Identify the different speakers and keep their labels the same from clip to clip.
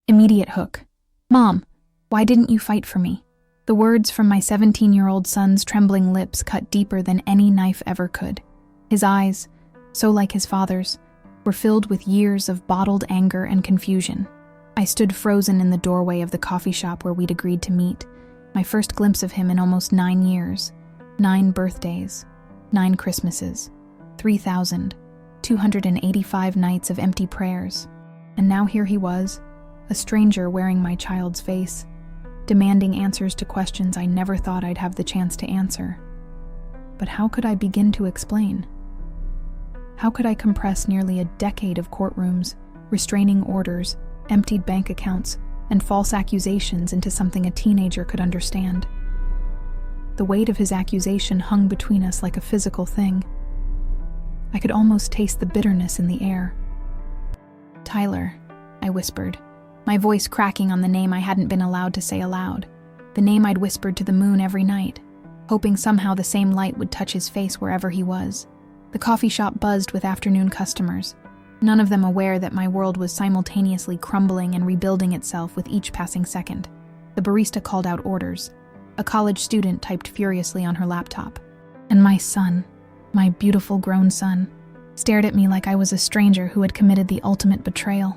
Speaker 1: Immediate hook. "Mom, why didn't you fight for me?" The words from my 17-year-old son's trembling lips cut deeper than any knife ever could. His eyes, so like his father's, were filled with years of bottled anger and confusion. I stood frozen in the doorway of the coffee shop where we'd agreed to meet, my first glimpse of him in almost 9 years, 9 birthdays, 9 Christmases, 3,285 nights of empty prayers. And now here he was, a stranger wearing my child's face, demanding answers to questions I never thought I'd have the chance to answer. But how could I begin to explain? How could I compress nearly a decade of courtrooms, restraining orders, emptied bank accounts, and false accusations into something a teenager could understand? The weight of his accusation hung between us like a physical thing. I could almost taste the bitterness in the air. "Tyler," I whispered, my voice cracking on the name I hadn't been allowed to say aloud, the name I'd whispered to the moon every night, hoping somehow the same light would touch his face wherever he was. The coffee shop buzzed with afternoon customers, none of them aware that my world was simultaneously crumbling and rebuilding itself with each passing second. The barista called out orders. A college student typed furiously on her laptop. And my son, my beautiful grown son, stared at me like I was a stranger who had committed the ultimate betrayal.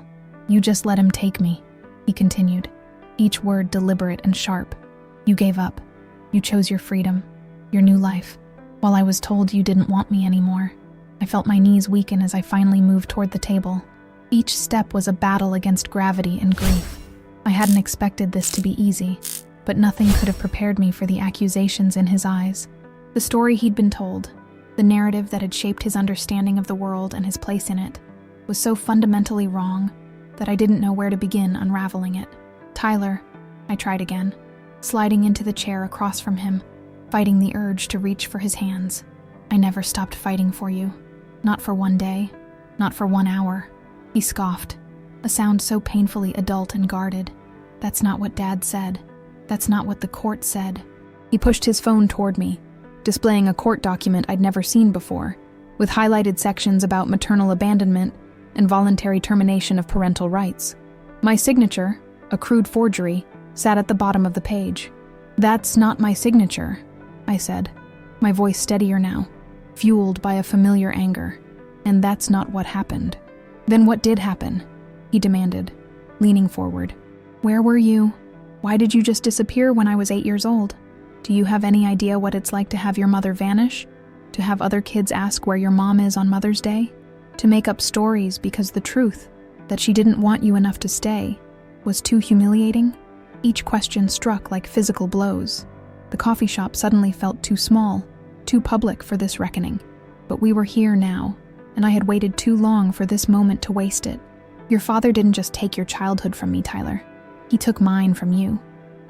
Speaker 1: "You just let him take me," he continued, each word deliberate and sharp. "You gave up. You chose your freedom, your new life, while I was told you didn't want me anymore." I felt my knees weaken as I finally moved toward the table. Each step was a battle against gravity and grief. I hadn't expected this to be easy, but nothing could have prepared me for the accusations in his eyes. The story he'd been told, the narrative that had shaped his understanding of the world and his place in it, was so fundamentally wrong that I didn't know where to begin unraveling it. "Tyler," I tried again, sliding into the chair across from him, fighting the urge to reach for his hands. "I never stopped fighting for you. Not for 1 day, not for 1 hour." He scoffed, a sound so painfully adult and guarded. "That's not what Dad said. That's not what the court said." He pushed his phone toward me, displaying a court document I'd never seen before, with highlighted sections about maternal abandonment and voluntary termination of parental rights. My signature, a crude forgery, sat at the bottom of the page. "That's not my signature," I said, my voice steadier now, fueled by a familiar anger. "And that's not what happened." "Then what did happen?" he demanded, leaning forward. "Where were you? Why did you just disappear when I was 8 years old? Do you have any idea what it's like to have your mother vanish? To have other kids ask where your mom is on Mother's Day? To make up stories because the truth, that she didn't want you enough to stay, was too humiliating?" Each question struck like physical blows. The coffee shop suddenly felt too small, too public for this reckoning. But we were here now, and I had waited too long for this moment to waste it. "Your father didn't just take your childhood from me, Tyler. He took mine from you."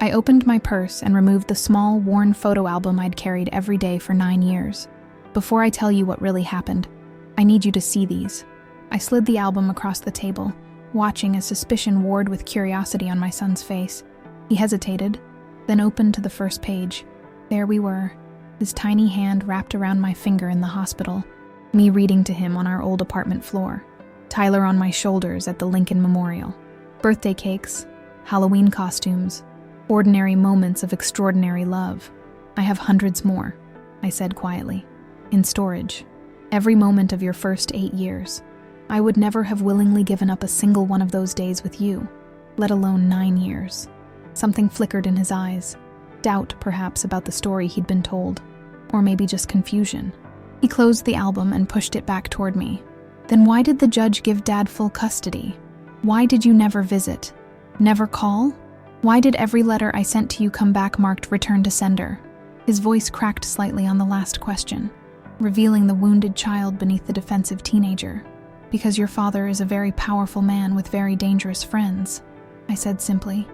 Speaker 1: I opened my purse and removed the small, worn photo album I'd carried every day for 9 years. "Before I tell you what really happened, I need you to see these." I slid the album across the table, watching as suspicion warred with curiosity on my son's face. He hesitated, then opened to the first page. There we were, his tiny hand wrapped around my finger in the hospital, me reading to him on our old apartment floor, Tyler on my shoulders at the Lincoln Memorial. Birthday cakes, Halloween costumes, ordinary moments of extraordinary love. "I have hundreds more," I said quietly, "in storage. Every moment of your first 8 years. I would never have willingly given up a single one of those days with you, let alone 9 years. Something flickered in his eyes. Doubt, perhaps, about the story he'd been told. Or maybe just confusion. He closed the album and pushed it back toward me. "Then why did the judge give Dad full custody? Why did you never visit? Never call? Why did every letter I sent to you come back marked return to sender?" His voice cracked slightly on the last question, revealing the wounded child beneath the defensive teenager. "Because your father is a very powerful man with very dangerous friends," I said simply.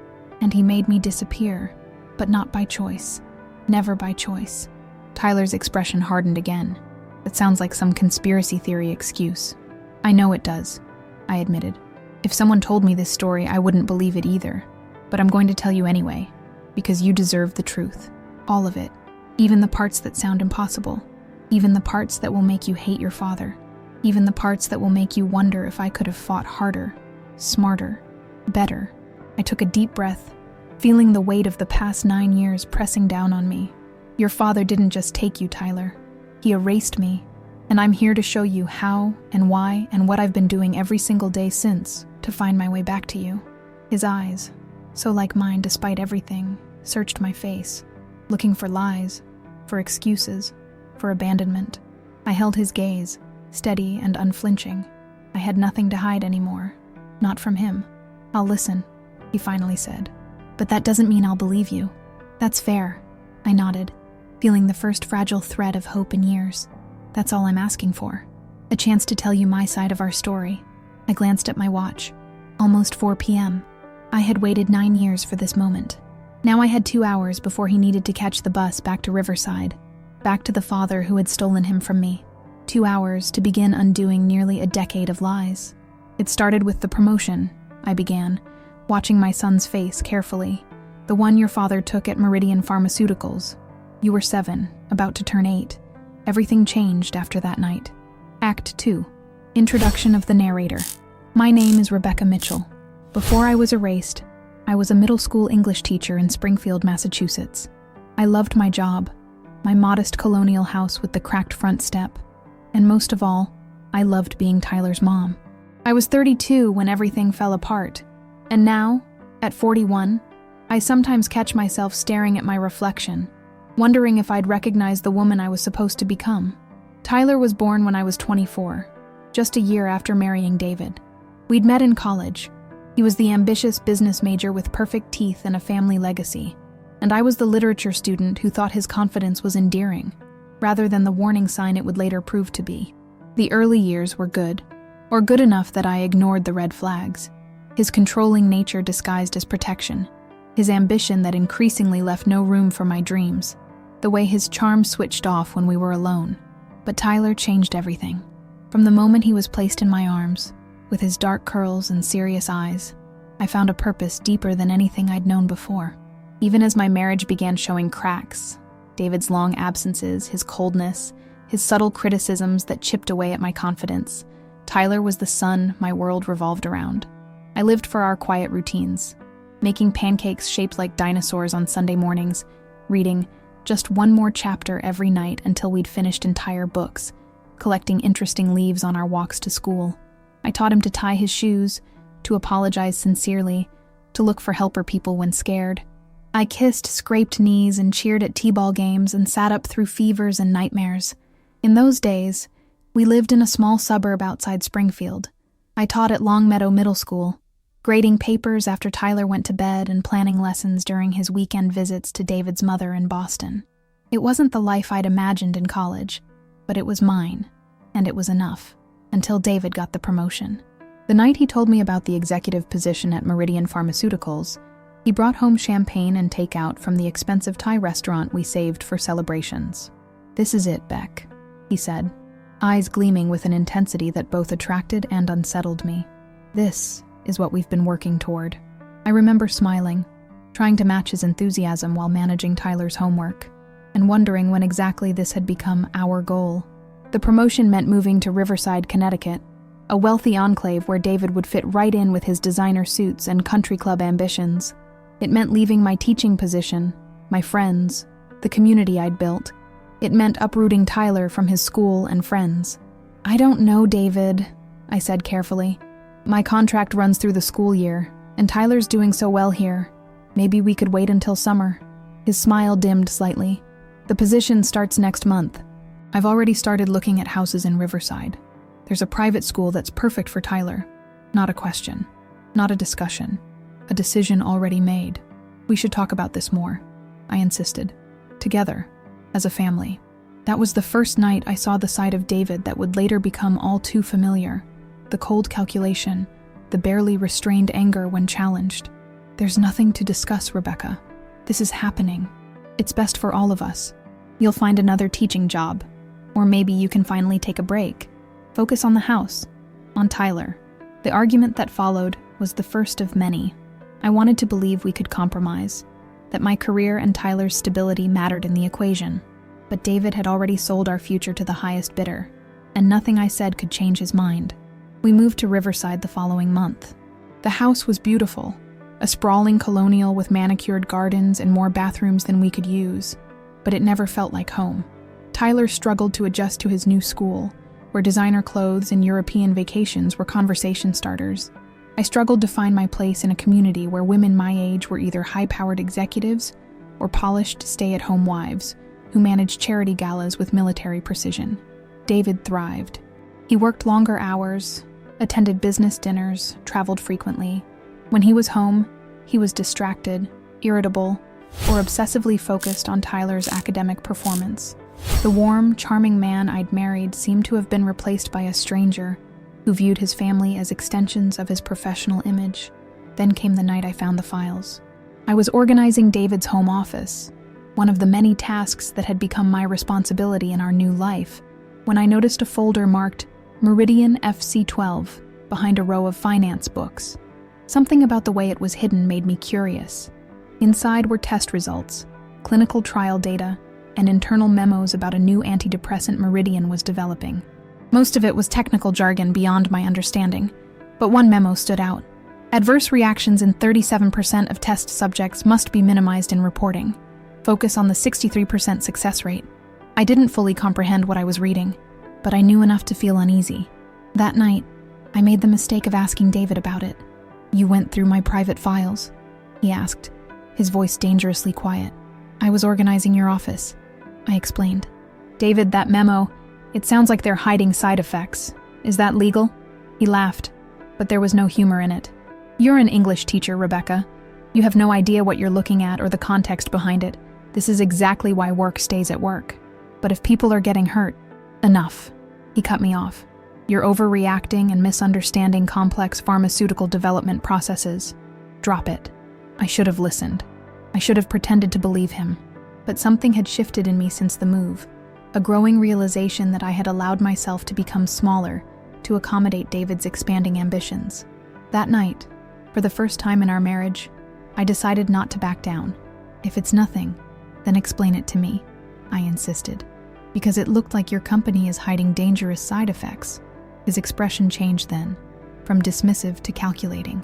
Speaker 1: "And he made me disappear, but not by choice. Never by choice." Tyler's expression hardened again. "That sounds like some conspiracy theory excuse." "I know it does," I admitted. "If someone told me this story, I wouldn't believe it either. But I'm going to tell you anyway, because you deserve the truth. All of it. Even the parts that sound impossible. Even the parts that will make you hate your father. Even the parts that will make you wonder if I could have fought harder, smarter, better. I took a deep breath, feeling the weight of the past 9 years pressing down on me. Your father didn't just take you, Tyler. He erased me, and I'm here to show you how and why and what I've been doing every single day since to find my way back to you. His eyes, so like mine despite everything, searched my face, looking for lies, for excuses, for abandonment. I held his gaze, steady and unflinching. I had nothing to hide anymore, not from him. I'll listen, he finally said. But that doesn't mean I'll believe you. That's fair, I nodded, feeling the first fragile thread of hope in years. That's all I'm asking for. A chance to tell you my side of our story. I glanced at my watch. Almost 4 p.m. I had waited 9 years for this moment. Now I had 2 hours before he needed to catch the bus back to Riverside, back to the father who had stolen him from me. 2 hours to begin undoing nearly a decade of lies. It started with the promotion, I began, watching my son's face carefully. The one your father took at Meridian Pharmaceuticals. You were 7, about to turn 8. Everything changed after that night. Act 2. Introduction of the narrator. My name is Rebecca Mitchell. Before I was erased, I was a middle school English teacher in Springfield, Massachusetts. I loved my job, my modest colonial house with the cracked front step, and most of all, I loved being Tyler's mom. I was 32 when everything fell apart, and now, at 41, I sometimes catch myself staring at my reflection, wondering if I'd recognize the woman I was supposed to become. Tyler was born when I was 24, just a year after marrying David. We'd met in college. He was the ambitious business major with perfect teeth and a family legacy, and I was the literature student who thought his confidence was endearing, rather than the warning sign it would later prove to be. The early years were good, or good enough that I ignored the red flags. His controlling nature disguised as protection, his ambition that increasingly left no room for my dreams, the way his charm switched off when we were alone. But Tyler changed everything. From the moment he was placed in my arms, with his dark curls and serious eyes, I found a purpose deeper than anything I'd known before. Even as my marriage began showing cracks, David's long absences, his coldness, his subtle criticisms that chipped away at my confidence, Tyler was the sun my world revolved around. I lived for our quiet routines, making pancakes shaped like dinosaurs on Sunday mornings, reading just one more chapter every night until we'd finished entire books, collecting interesting leaves on our walks to school. I taught him to tie his shoes, to apologize sincerely, to look for helper people when scared. I kissed scraped knees and cheered at t-ball games and sat up through fevers and nightmares. In those days, we lived in a small suburb outside Springfield. I taught at Longmeadow Middle School, grading papers after Tyler went to bed and planning lessons during his weekend visits to David's mother in Boston. It wasn't the life I'd imagined in college, but it was mine, and it was enough, until David got the promotion. The night he told me about the executive position at Meridian Pharmaceuticals, he brought home champagne and takeout from the expensive Thai restaurant we saved for celebrations. "This is it, Beck," he said, eyes gleaming with an intensity that both attracted and unsettled me. "This is what we've been working toward." I remember smiling, trying to match his enthusiasm while managing Tyler's homework, and wondering when exactly this had become our goal. The promotion meant moving to Riverside, Connecticut, a wealthy enclave where David would fit right in with his designer suits and country club ambitions. It meant leaving my teaching position, my friends, the community I'd built. It meant uprooting Tyler from his school and friends. "I don't know, David," I said carefully. "My contract runs through the school year, and Tyler's doing so well here. Maybe we could wait until summer." His smile dimmed slightly. "The position starts next month. I've already started looking at houses in Riverside. There's a private school that's perfect for Tyler. Not a question. Not a discussion. A decision already made. We should talk about this more," I insisted. "Together, as a family." That was the first night I saw the side of David that would later become all too familiar. The cold calculation, the barely restrained anger when challenged. "There's nothing to discuss, Rebecca. This is happening. It's best for all of us. You'll find another teaching job. Or maybe you can finally take a break. Focus on the house, on Tyler." The argument that followed was the first of many. I wanted to believe we could compromise, that my career and Tyler's stability mattered in the equation. But David had already sold our future to the highest bidder, and nothing I said could change his mind. We moved to Riverside the following month. The house was beautiful, a sprawling colonial with manicured gardens and more bathrooms than we could use, but it never felt like home. Tyler struggled to adjust to his new school, where designer clothes and European vacations were conversation starters. I struggled to find my place in a community where women my age were either high-powered executives or polished stay-at-home wives who managed charity galas with military precision. David thrived. He worked longer hours, attended business dinners, traveled frequently. When he was home, he was distracted, irritable, or obsessively focused on Tyler's academic performance. The warm, charming man I'd married seemed to have been replaced by a stranger who viewed his family as extensions of his professional image. Then came the night I found the files. I was organizing David's home office, one of the many tasks that had become my responsibility in our new life, when I noticed a folder marked Meridian FC12 behind a row of finance books. Something about the way it was hidden made me curious. Inside were test results, clinical trial data, and internal memos about a new antidepressant Meridian was developing. Most of it was technical jargon beyond my understanding, but one memo stood out. Adverse reactions in 37% of test subjects must be minimized in reporting. Focus on the 63% success rate. I didn't fully comprehend what I was reading, but I knew enough to feel uneasy. That night, I made the mistake of asking David about it. "You went through my private files?" he asked, his voice dangerously quiet. "I was organizing your office," I explained. "David, that memo, it sounds like they're hiding side effects. Is that legal?" He laughed, but there was no humor in it. "You're an English teacher, Rebecca. You have no idea what you're looking at or the context behind it. This is exactly why work stays at work. But if people are getting hurt, enough." He cut me off. "You're overreacting and misunderstanding complex pharmaceutical development processes. Drop it." I should have listened. I should have pretended to believe him. But something had shifted in me since the move. A growing realization that I had allowed myself to become smaller to accommodate David's expanding ambitions. That night, for the first time in our marriage, I decided not to back down. "If it's nothing, then explain it to me," I insisted. "Because it looked like your company is hiding dangerous side effects." His expression changed then, from dismissive to calculating.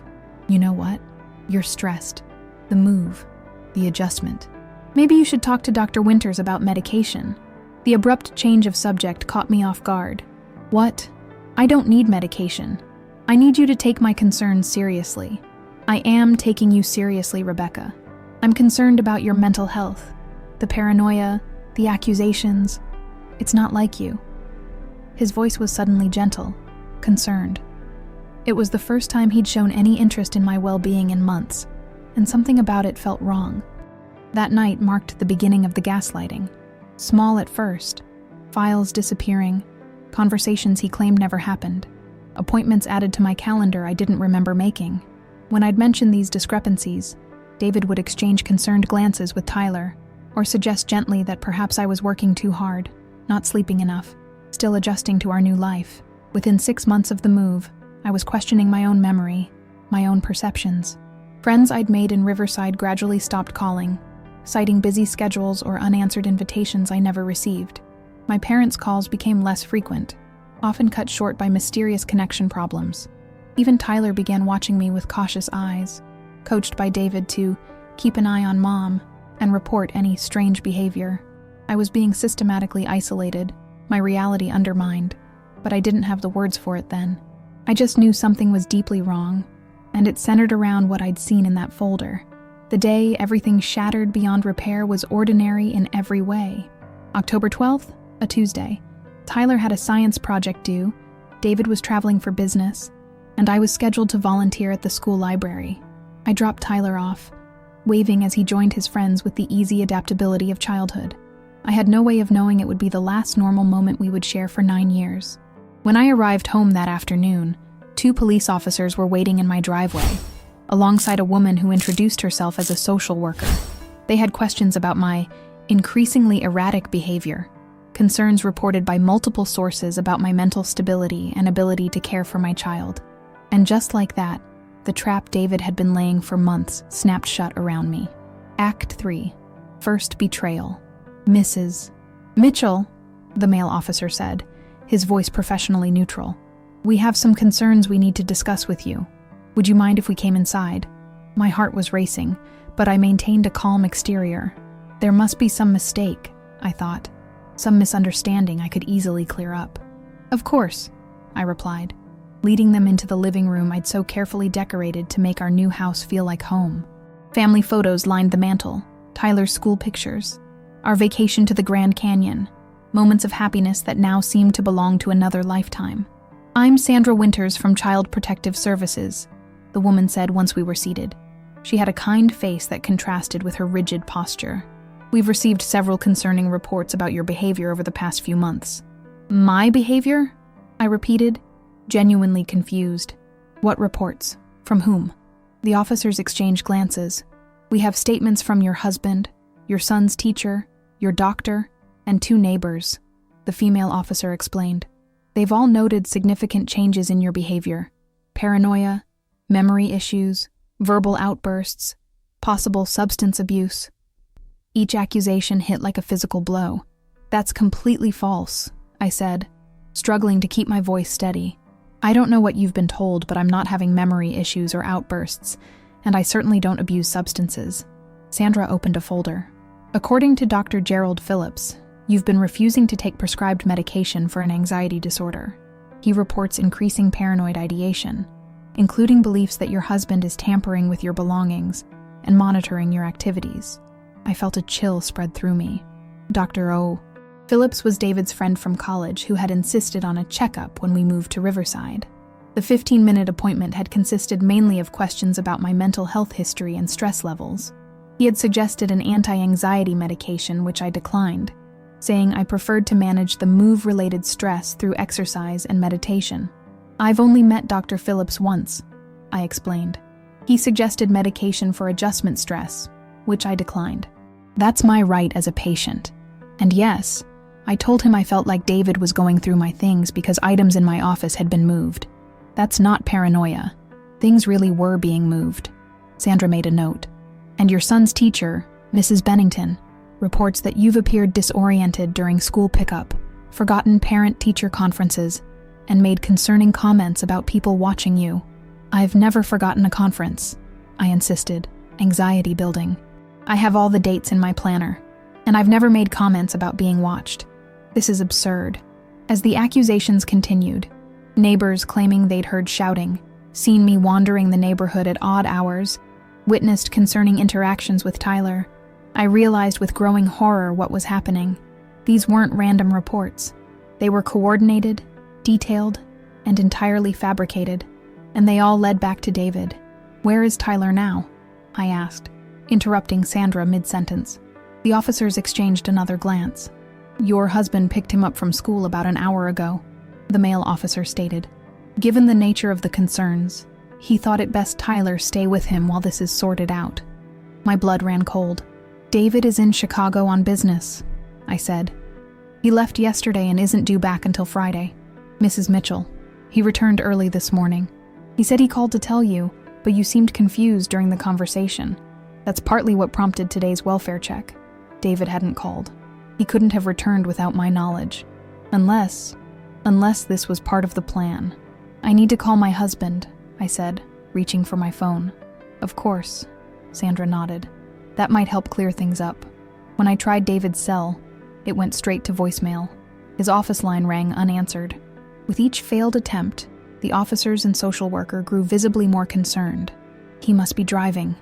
Speaker 1: "You know what? You're stressed. The move, the adjustment. Maybe you should talk to Dr. Winters about medication." The abrupt change of subject caught me off guard. "What? I don't need medication. I need you to take my concerns seriously." "I am taking you seriously, Rebecca. I'm concerned about your mental health. The paranoia, the accusations. It's not like you." His voice was suddenly gentle, concerned. It was the first time he'd shown any interest in my well-being in months, and something about it felt wrong. That night marked the beginning of the gaslighting. Small at first, files disappearing, conversations he claimed never happened, appointments added to my calendar I didn't remember making. When I'd mention these discrepancies, David would exchange concerned glances with Tyler, or suggest gently that perhaps I was working too hard, not sleeping enough, still adjusting to our new life. Within 6 months of the move, I was questioning my own memory, my own perceptions. Friends I'd made in Riverside gradually stopped calling, citing busy schedules or unanswered invitations I never received. My parents' calls became less frequent, often cut short by mysterious connection problems. Even Tyler began watching me with cautious eyes, coached by David to keep an eye on Mom and report any strange behavior. I was being systematically isolated, my reality undermined, but I didn't have the words for it then. I just knew something was deeply wrong, and it centered around what I'd seen in that folder. The day everything shattered beyond repair was ordinary in every way. October 12th, a Tuesday. Tyler had a science project due, David was traveling for business, and I was scheduled to volunteer at the school library. I dropped Tyler off, waving as he joined his friends with the easy adaptability of childhood. I had no way of knowing it would be the last normal moment we would share for 9 years. When I arrived home that afternoon, 2 police officers were waiting in my driveway, alongside a woman who introduced herself as a social worker. They had questions about my increasingly erratic behavior, concerns reported by multiple sources about my mental stability and ability to care for my child. And just like that, the trap David had been laying for months snapped shut around me. Act 3. First betrayal. "Mrs. Mitchell," the male officer said, his voice professionally neutral. "We have some concerns we need to discuss with you. Would you mind if we came inside?" My heart was racing, but I maintained a calm exterior. There must be some mistake, I thought. Some misunderstanding I could easily clear up. Of course, I replied, leading them into the living room I'd so carefully decorated to make our new house feel like home. Family photos lined the mantel, Tyler's school pictures, our vacation to the Grand Canyon, moments of happiness that now seemed to belong to another lifetime. "I'm Sandra Winters from Child Protective Services," the woman said once we were seated. She had a kind face that contrasted with her rigid posture. "We've received several concerning reports about your behavior over the past few months." "My behavior?" I repeated, genuinely confused. "What reports? From whom?" The officers exchanged glances. "We have statements from your husband, your son's teacher, your doctor, and 2 neighbors," the female officer explained. "They've all noted significant changes in your behavior. Paranoia, memory issues, verbal outbursts, possible substance abuse." Each accusation hit like a physical blow. "That's completely false," I said, struggling to keep my voice steady. "I don't know what you've been told, but I'm not having memory issues or outbursts, and I certainly don't abuse substances." Sandra opened a folder. "According to Dr. Gerald Phillips, you've been refusing to take prescribed medication for an anxiety disorder. He reports increasing paranoid ideation, including beliefs that your husband is tampering with your belongings and monitoring your activities." I felt a chill spread through me. Dr. O. Phillips was David's friend from college who had insisted on a checkup when we moved to Riverside. The 15-minute appointment had consisted mainly of questions about my mental health history and stress levels. He had suggested an anti-anxiety medication, which I declined, saying I preferred to manage the move-related stress through exercise and meditation. "I've only met Dr. Phillips once," I explained. "He suggested medication for adjustment stress, which I declined. That's my right as a patient. And yes, I told him I felt like David was going through my things because items in my office had been moved. That's not paranoia. Things really were being moved." Sandra made a note. "And your son's teacher, Mrs. Bennington, reports that you've appeared disoriented during school pickup, forgotten parent-teacher conferences, and made concerning comments about people watching you." "I've never forgotten a conference," I insisted, anxiety building. "I have all the dates in my planner, and I've never made comments about being watched. This is absurd." As the accusations continued, neighbors claiming they'd heard shouting, seen me wandering the neighborhood at odd hours, witnessed concerning interactions with Tyler, I realized with growing horror what was happening. These weren't random reports. They were coordinated, detailed, and entirely fabricated, and they all led back to David. "Where is Tyler now?" I asked, interrupting Sandra mid-sentence. The officers exchanged another glance. "Your husband picked him up from school about an hour ago," the male officer stated. "Given the nature of the concerns, he thought it best Tyler stay with him while this is sorted out." My blood ran cold. "David is in Chicago on business," I said. "He left yesterday and isn't due back until Friday. Mrs. Mitchell. He returned early this morning. He said he called to tell you, but you seemed confused during the conversation. That's partly what prompted today's welfare check. David hadn't called. He couldn't have returned without my knowledge. Unless this was part of the plan. I need to call my husband," I said, reaching for my phone. "Of course," Sandra nodded. "That might help clear things up. When I tried David's cell, it went straight to voicemail. His office line rang unanswered. With each failed attempt, the officers and social worker grew visibly more concerned. "He must be driving,"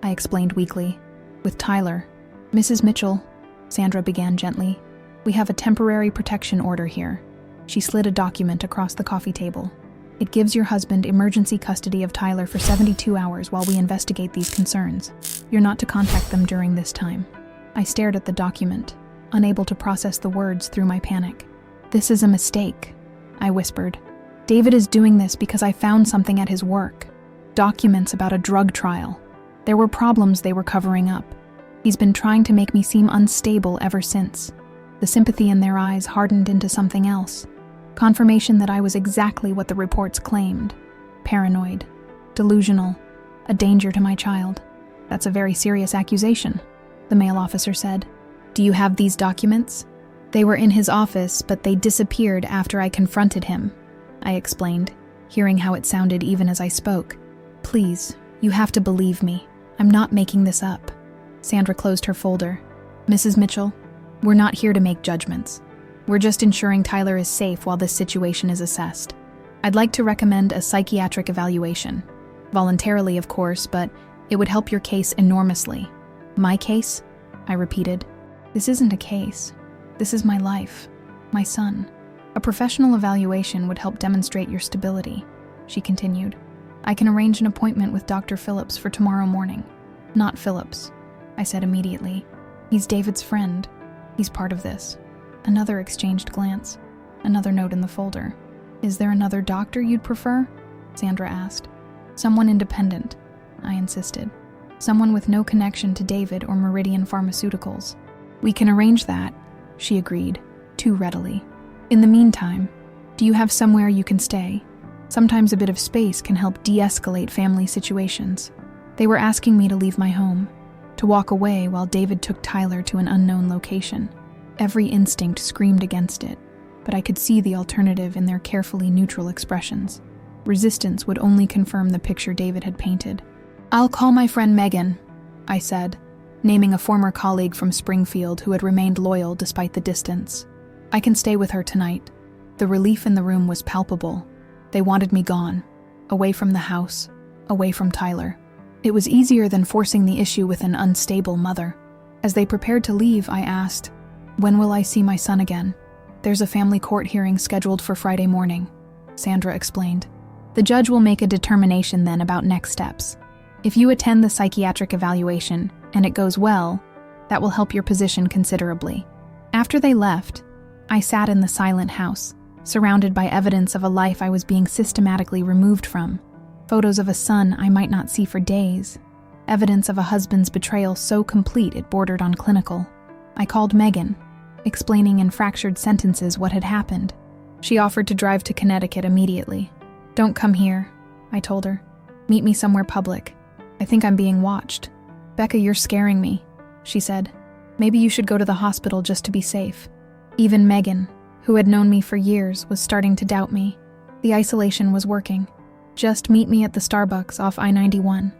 Speaker 1: I explained weakly. "With Tyler." "Mrs. Mitchell," Sandra began gently, "we have a temporary protection order here." She slid a document across the coffee table. "It gives your husband emergency custody of Tyler for 72 hours while we investigate these concerns. You're not to contact them during this time." I stared at the document, unable to process the words through my panic. "This is a mistake," I whispered. "David is doing this because I found something at his work. Documents about a drug trial. There were problems they were covering up. He's been trying to make me seem unstable ever since." The sympathy in their eyes hardened into something else. Confirmation that I was exactly what the reports claimed. Paranoid, delusional, a danger to my child. "That's a very serious accusation," the male officer said. "Do you have these documents?" "They were in his office, but they disappeared after I confronted him," I explained, hearing how it sounded even as I spoke. "Please, You have to believe me. I'm not making this up. Sandra closed her folder. Mrs. Mitchell, we're not here to make judgments. We're just ensuring Tyler is safe while this situation is assessed. I'd like to recommend a psychiatric evaluation. Voluntarily, of course, but it would help your case enormously. My case? I repeated. This isn't a case. This is my life. My son. A professional evaluation would help demonstrate your stability, she continued. I can arrange an appointment with Dr. Phillips for tomorrow morning. Not Phillips, I said immediately. He's David's friend. He's part of this. Another exchanged glance. Another note in the folder. Is there another doctor you'd prefer? Sandra asked. Someone independent, I insisted. Someone with no connection to David or Meridian Pharmaceuticals. We can arrange that, she agreed, too readily. In the meantime, do you have somewhere you can stay? Sometimes a bit of space can help de-escalate family situations. They were asking me to leave my home, to walk away while David took Tyler to an unknown location. Every instinct screamed against it, but I could see the alternative in their carefully neutral expressions. Resistance would only confirm the picture David had painted. I'll call my friend Megan, I said, naming a former colleague from Springfield who had remained loyal despite the distance. I can stay with her tonight. The relief in the room was palpable. They wanted me gone, away from the house, away from Tyler. It was easier than forcing the issue with an unstable mother. As they prepared to leave, I asked, "When will I see my son again?" "There's a family court hearing scheduled for Friday morning," Sandra explained. "The judge will make a determination then about next steps. If you attend the psychiatric evaluation and it goes well, that will help your position considerably." After they left, I sat in the silent house, surrounded by evidence of a life I was being systematically removed from. Photos of a son I might not see for days. Evidence of a husband's betrayal so complete it bordered on clinical. I called Megan, explaining in fractured sentences what had happened. She offered to drive to Connecticut immediately. "Don't come here," I told her. "Meet me somewhere public. I think I'm being watched." "Becca, you're scaring me," she said. "Maybe you should go to the hospital just to be safe." Even Megan, who had known me for years, was starting to doubt me. The isolation was working. "Just meet me at the Starbucks off I-91,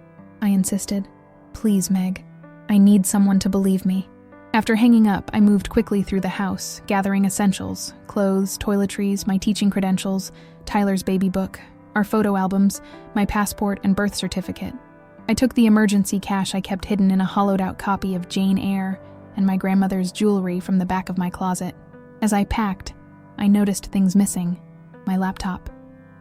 Speaker 1: I insisted. "Please, Meg. I need someone to believe me." After hanging up, I moved quickly through the house, gathering essentials, clothes, toiletries, my teaching credentials, Tyler's baby book, our photo albums, my passport and birth certificate. I took the emergency cash I kept hidden in a hollowed-out copy of Jane Eyre and my grandmother's jewelry from the back of my closet. As I packed, I noticed things missing. My laptop,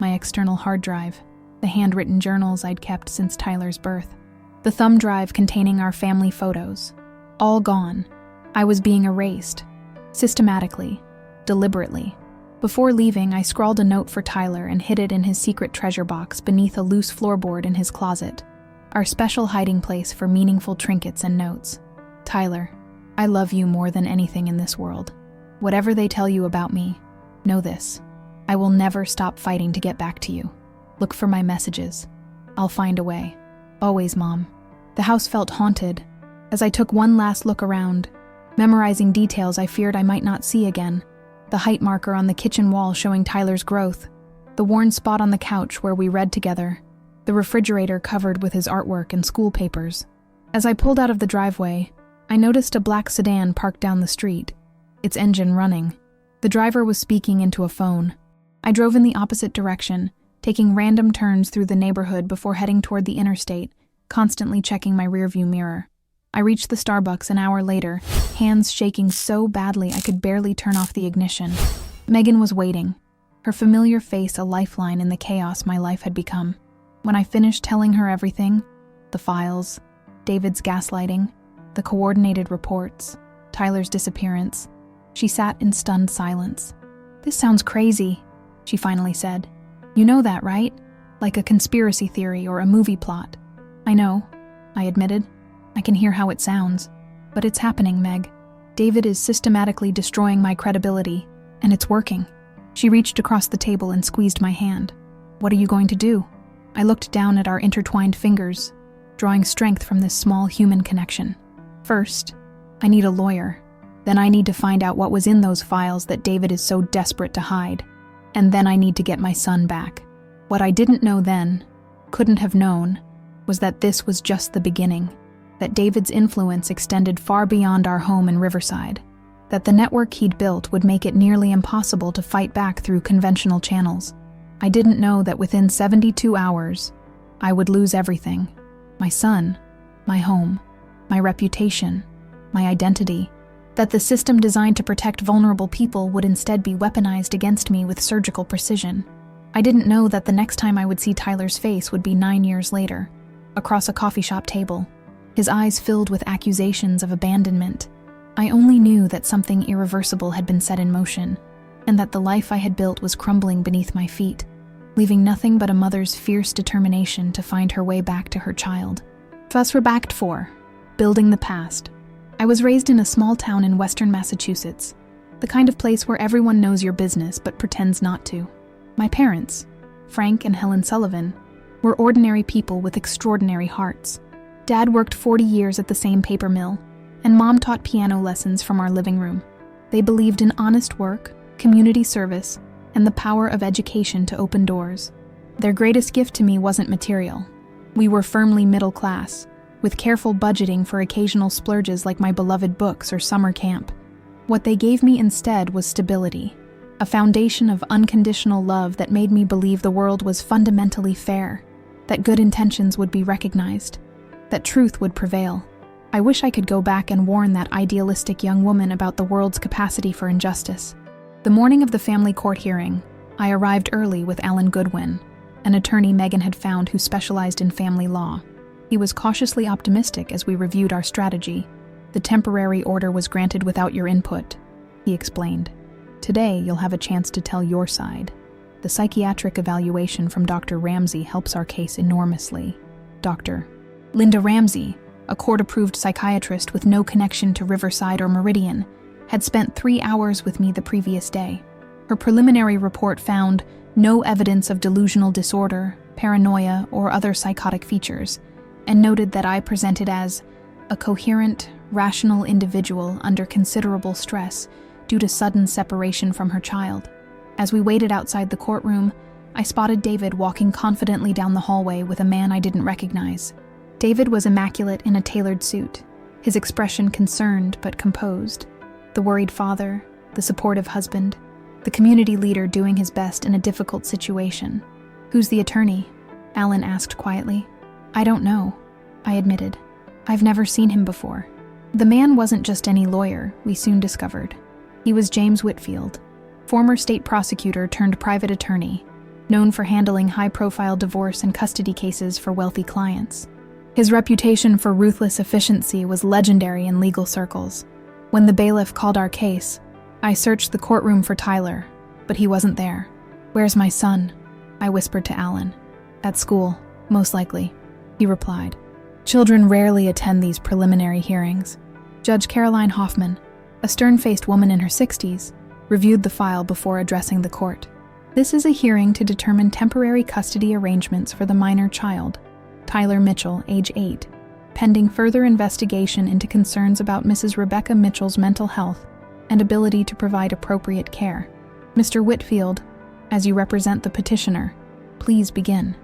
Speaker 1: my external hard drive, the handwritten journals I'd kept since Tyler's birth, the thumb drive containing our family photos. All gone. I was being erased. Systematically. Deliberately. Before leaving, I scrawled a note for Tyler and hid it in his secret treasure box beneath a loose floorboard in his closet. Our special hiding place for meaningful trinkets and notes. "Tyler, I love you more than anything in this world. Whatever they tell you about me, know this. I will never stop fighting to get back to you. Look for my messages. I'll find a way. Always, Mom." The house felt haunted. As I took one last look around, memorizing details I feared I might not see again. The height marker on the kitchen wall showing Tyler's growth. The worn spot on the couch where we read together. The refrigerator covered with his artwork and school papers. As I pulled out of the driveway, I noticed a black sedan parked down the street, its engine running. The driver was speaking into a phone. I drove in the opposite direction, taking random turns through the neighborhood before heading toward the interstate, constantly checking my rearview mirror. I reached the Starbucks an hour later, hands shaking so badly I could barely turn off the ignition. Megan was waiting, her familiar face a lifeline in the chaos my life had become. When I finished telling her everything, the files, David's gaslighting, the coordinated reports, Tyler's disappearance, she sat in stunned silence. "This sounds crazy," she finally said. "You know that, right? Like a conspiracy theory or a movie plot." "I know," I admitted. "I can hear how it sounds. But it's happening, Meg. David is systematically destroying my credibility, and it's working." She reached across the table and squeezed my hand. "What are you going to do?" I looked down at our intertwined fingers, drawing strength from this small human connection. "First, I need a lawyer. Then I need to find out what was in those files that David is so desperate to hide. And then I need to get my son back." What I didn't know then, couldn't have known, was that this was just the beginning, that David's influence extended far beyond our home in Riverside, that the network he'd built would make it nearly impossible to fight back through conventional channels. I didn't know that within 72 hours, I would lose everything: my son, my home, my reputation, my identity, that the system designed to protect vulnerable people would instead be weaponized against me with surgical precision. I didn't know that the next time I would see Tyler's face would be 9 years later, across a coffee shop table, his eyes filled with accusations of abandonment. I only knew that something irreversible had been set in motion, and that the life I had built was crumbling beneath my feet, leaving nothing but a mother's fierce determination to find her way back to her child. Thus we're backed for building the past. I was raised in a small town in western Massachusetts, the kind of place where everyone knows your business but pretends not to. My parents, Frank and Helen Sullivan, were ordinary people with extraordinary hearts. Dad worked 40 years at the same paper mill, and Mom taught piano lessons from our living room. They believed in honest work, community service, and the power of education to open doors. Their greatest gift to me wasn't material. We were firmly middle class, with careful budgeting for occasional splurges like my beloved books or summer camp. What they gave me instead was stability, a foundation of unconditional love that made me believe the world was fundamentally fair, that good intentions would be recognized, that truth would prevail. I wish I could go back and warn that idealistic young woman about the world's capacity for injustice. The morning of the family court hearing, I arrived early with Alan Goodwin, an attorney Megan had found who specialized in family law. He was cautiously optimistic as we reviewed our strategy. The temporary order was granted without your input, he explained. Today, you'll have a chance to tell your side. The psychiatric evaluation from Dr. Ramsey helps our case enormously. Dr. Linda Ramsey, a court-approved psychiatrist with no connection to Riverside or Meridian, had spent 3 hours with me the previous day. Her preliminary report found no evidence of delusional disorder, paranoia, or other psychotic features, and noted that I presented as a coherent, rational individual under considerable stress due to sudden separation from her child. As we waited outside the courtroom, I spotted David walking confidently down the hallway with a man I didn't recognize. David was immaculate in a tailored suit, his expression concerned but composed. The worried father, the supportive husband, the community leader doing his best in a difficult situation. "Who's the attorney?" Alan asked quietly. "I don't know," I admitted. "I've never seen him before." The man wasn't just any lawyer, we soon discovered. He was James Whitfield, former state prosecutor turned private attorney, known for handling high-profile divorce and custody cases for wealthy clients. His reputation for ruthless efficiency was legendary in legal circles. When the bailiff called our case, I searched the courtroom for Tyler, but he wasn't there. "Where's my son?" I whispered to Alan. "At school, most likely," he replied. Children rarely attend these preliminary hearings. Judge Caroline Hoffman, a stern-faced woman in her 60s, reviewed the file before addressing the court. "This is a hearing to determine temporary custody arrangements for the minor child, Tyler Mitchell, age 8, pending further investigation into concerns about Mrs. Rebecca Mitchell's mental health and ability to provide appropriate care. Mr. Whitfield, as you represent the petitioner, please begin."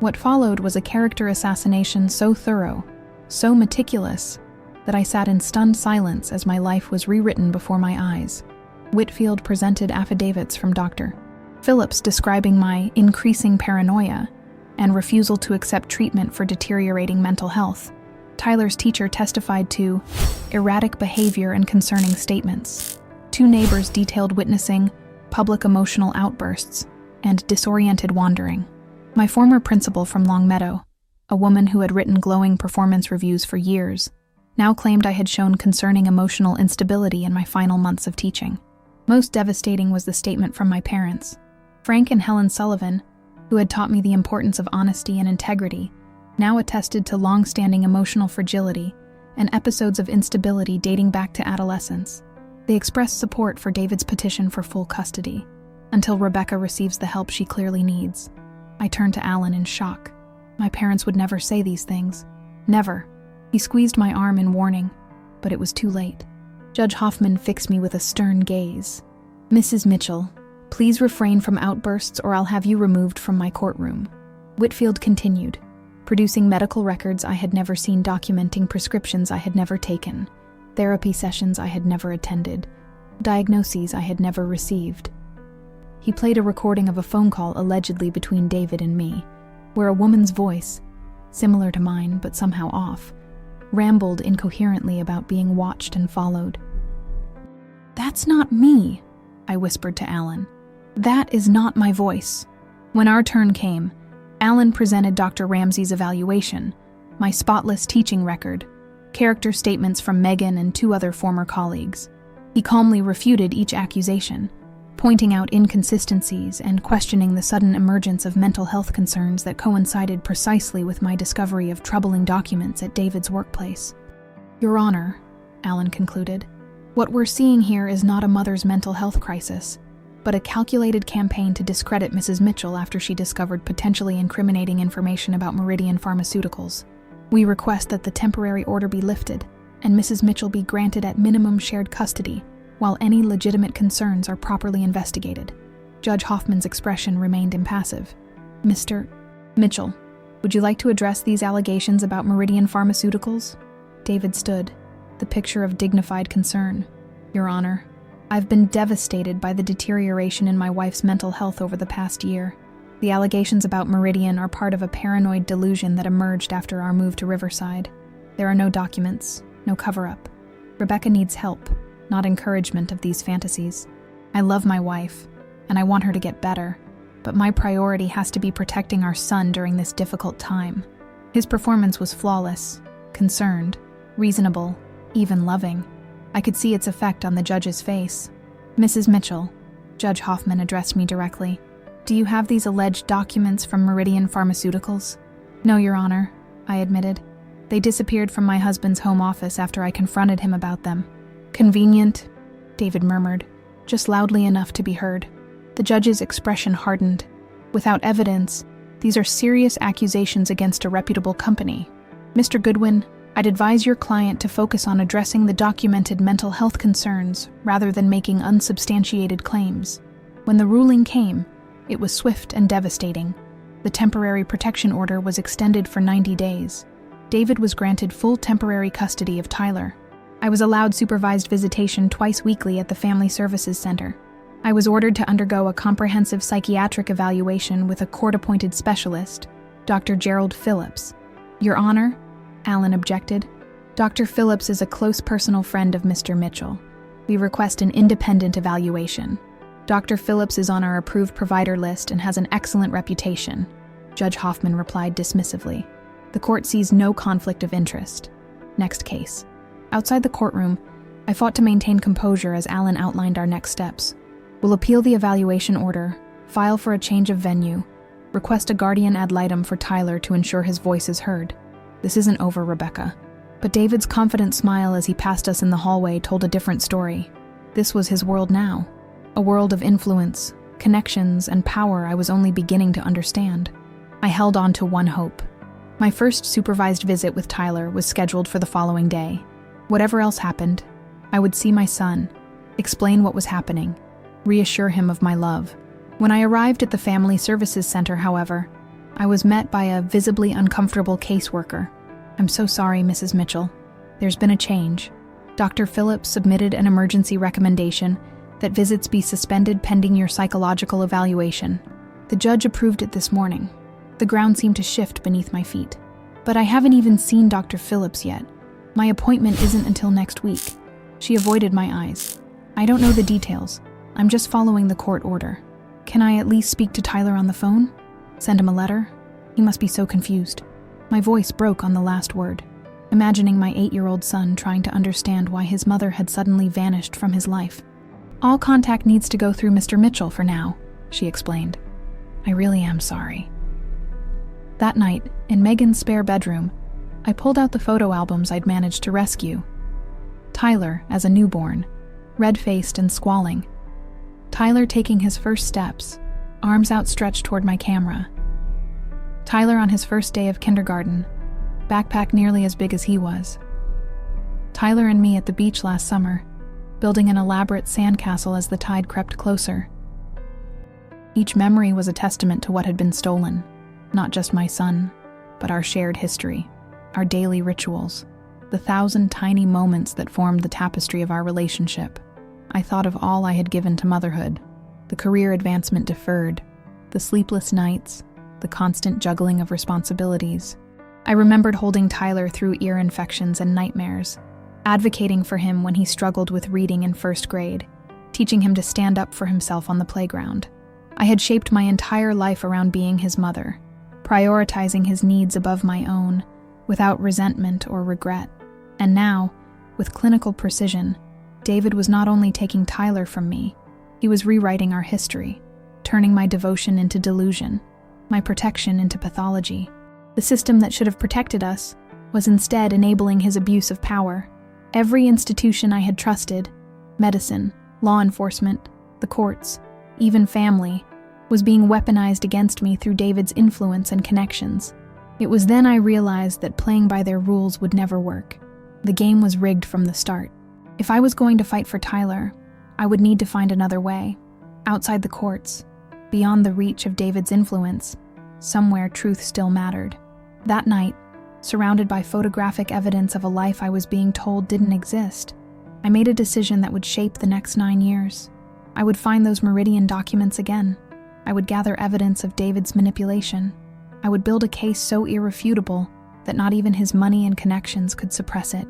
Speaker 1: What followed was a character assassination so thorough, so meticulous, that I sat in stunned silence as my life was rewritten before my eyes. Whitfield presented affidavits from Dr. Phillips describing my increasing paranoia and refusal to accept treatment for deteriorating mental health. Tyler's teacher testified to erratic behavior and concerning statements. 2 neighbors detailed witnessing public emotional outbursts and disoriented wandering. My former principal from Longmeadow, a woman who had written glowing performance reviews for years, now claimed I had shown concerning emotional instability in my final months of teaching. Most devastating was the statement from my parents. Frank and Helen Sullivan, who had taught me the importance of honesty and integrity, now attested to long-standing emotional fragility and episodes of instability dating back to adolescence. They expressed support for David's petition for full custody, until Rebecca receives the help she clearly needs. I turned to Alan in shock. My parents would never say these things. Never. He squeezed my arm in warning, but it was too late. Judge Hoffman fixed me with a stern gaze. "Mrs. Mitchell, please refrain from outbursts or I'll have you removed from my courtroom." Whitfield continued. producing medical records I had never seen, documenting prescriptions I had never taken, therapy sessions I had never attended, diagnoses I had never received. He played a recording of a phone call allegedly between David and me, where a woman's voice, similar to mine but somehow off, rambled incoherently about being watched and followed. "That's not me," I whispered to Alan. "That is not my voice." When our turn came, Alan presented Dr. Ramsey's evaluation, my spotless teaching record, character statements from Megan and 2 other former colleagues. He calmly refuted each accusation, pointing out inconsistencies and questioning the sudden emergence of mental health concerns that coincided precisely with my discovery of troubling documents at David's workplace. "Your Honor," Alan concluded, "what we're seeing here is not a mother's mental health crisis, but a calculated campaign to discredit Mrs. Mitchell after she discovered potentially incriminating information about Meridian Pharmaceuticals. We request that the temporary order be lifted and Mrs. Mitchell be granted at minimum shared custody while any legitimate concerns are properly investigated." Judge Hoffman's expression remained impassive. "Mr. Mitchell, would you like to address these allegations about Meridian Pharmaceuticals?" David stood, the picture of dignified concern. "Your Honor, I've been devastated by the deterioration in my wife's mental health over the past year. The allegations about Meridian are part of a paranoid delusion that emerged after our move to Riverside. There are no documents, no cover-up. Rebecca needs help, not encouragement of these fantasies. I love my wife, and I want her to get better, but my priority has to be protecting our son during this difficult time." His performance was flawless, concerned, reasonable, even loving. I could see its effect on the judge's face. "Mrs. Mitchell," Judge Hoffman addressed me directly, "do you have these alleged documents from Meridian Pharmaceuticals?" "No, Your Honor," I admitted. "They disappeared from my husband's home office after I confronted him about them." "Convenient," David murmured, just loudly enough to be heard. The judge's expression hardened. "Without evidence, these are serious accusations against a reputable company. Mr. Goodwin, I'd advise your client to focus on addressing the documented mental health concerns rather than making unsubstantiated claims." When the ruling came, it was swift and devastating. The temporary protection order was extended for 90 days. David was granted full temporary custody of Tyler. I was allowed supervised visitation twice weekly at the Family Services Center. I was ordered to undergo a comprehensive psychiatric evaluation with a court-appointed specialist, Dr. Gerald Phillips. "Your Honor," Alan objected, "Dr. Phillips is a close personal friend of Mr. Mitchell. We request an independent evaluation. Dr. Phillips is on our approved provider list and has an excellent reputation," Judge Hoffman replied dismissively. "The court sees no conflict of interest. Next case." Outside the courtroom, I fought to maintain composure as Alan outlined our next steps. "We'll appeal the evaluation order, file for a change of venue, request a guardian ad litem for Tyler to ensure his voice is heard. This isn't over, Rebecca." But David's confident smile as he passed us in the hallway told a different story. This was his world now, a world of influence, connections, and power I was only beginning to understand. I held on to one hope. My first supervised visit with Tyler was scheduled for the following day. Whatever else happened, I would see my son, explain what was happening, reassure him of my love. When I arrived at the Family Services Center, however, I was met by a visibly uncomfortable caseworker. "I'm so sorry, Mrs. Mitchell. There's been a change. Dr. Phillips submitted an emergency recommendation that visits be suspended pending your psychological evaluation. The judge approved it this morning." The ground seemed to shift beneath my feet. "But I haven't even seen Dr. Phillips yet. My appointment isn't until next week." She avoided my eyes. "I don't know the details. I'm just following the court order. Can I at least speak to Tyler on the phone? Send him a letter? He must be so confused." My voice broke on the last word, imagining my 8-year-old son trying to understand why his mother had suddenly vanished from his life. "All contact needs to go through Mr. Mitchell for now," she explained. "I really am sorry." That night, in Megan's spare bedroom, I pulled out the photo albums I'd managed to rescue. Tyler as a newborn, red-faced and squalling. Tyler taking his first steps, arms outstretched toward my camera. Tyler on his first day of kindergarten, backpack nearly as big as he was. Tyler and me at the beach last summer, building an elaborate sandcastle as the tide crept closer. Each memory was a testament to what had been stolen, not just my son, but our shared history, our daily rituals, the 1,000 tiny moments that formed the tapestry of our relationship. I thought of all I had given to motherhood, the career advancement deferred, the sleepless nights, the constant juggling of responsibilities. I remembered holding Tyler through ear infections and nightmares, advocating for him when he struggled with reading in first grade, teaching him to stand up for himself on the playground. I had shaped my entire life around being his mother, prioritizing his needs above my own, without resentment or regret. And now, with clinical precision, David was not only taking Tyler from me, he was rewriting our history, turning my devotion into delusion, my protection into pathology. The system that should have protected us was instead enabling his abuse of power. Every institution I had trusted, medicine, law enforcement, the courts, even family, was being weaponized against me through David's influence and connections. It was then I realized that playing by their rules would never work. The game was rigged from the start. If I was going to fight for Tyler, I would need to find another way. Outside the courts, beyond the reach of David's influence, somewhere truth still mattered. That night, surrounded by photographic evidence of a life I was being told didn't exist, I made a decision that would shape the next 9 years. I would find those Meridian documents again. I would gather evidence of David's manipulation. I would build a case so irrefutable that not even his money and connections could suppress it.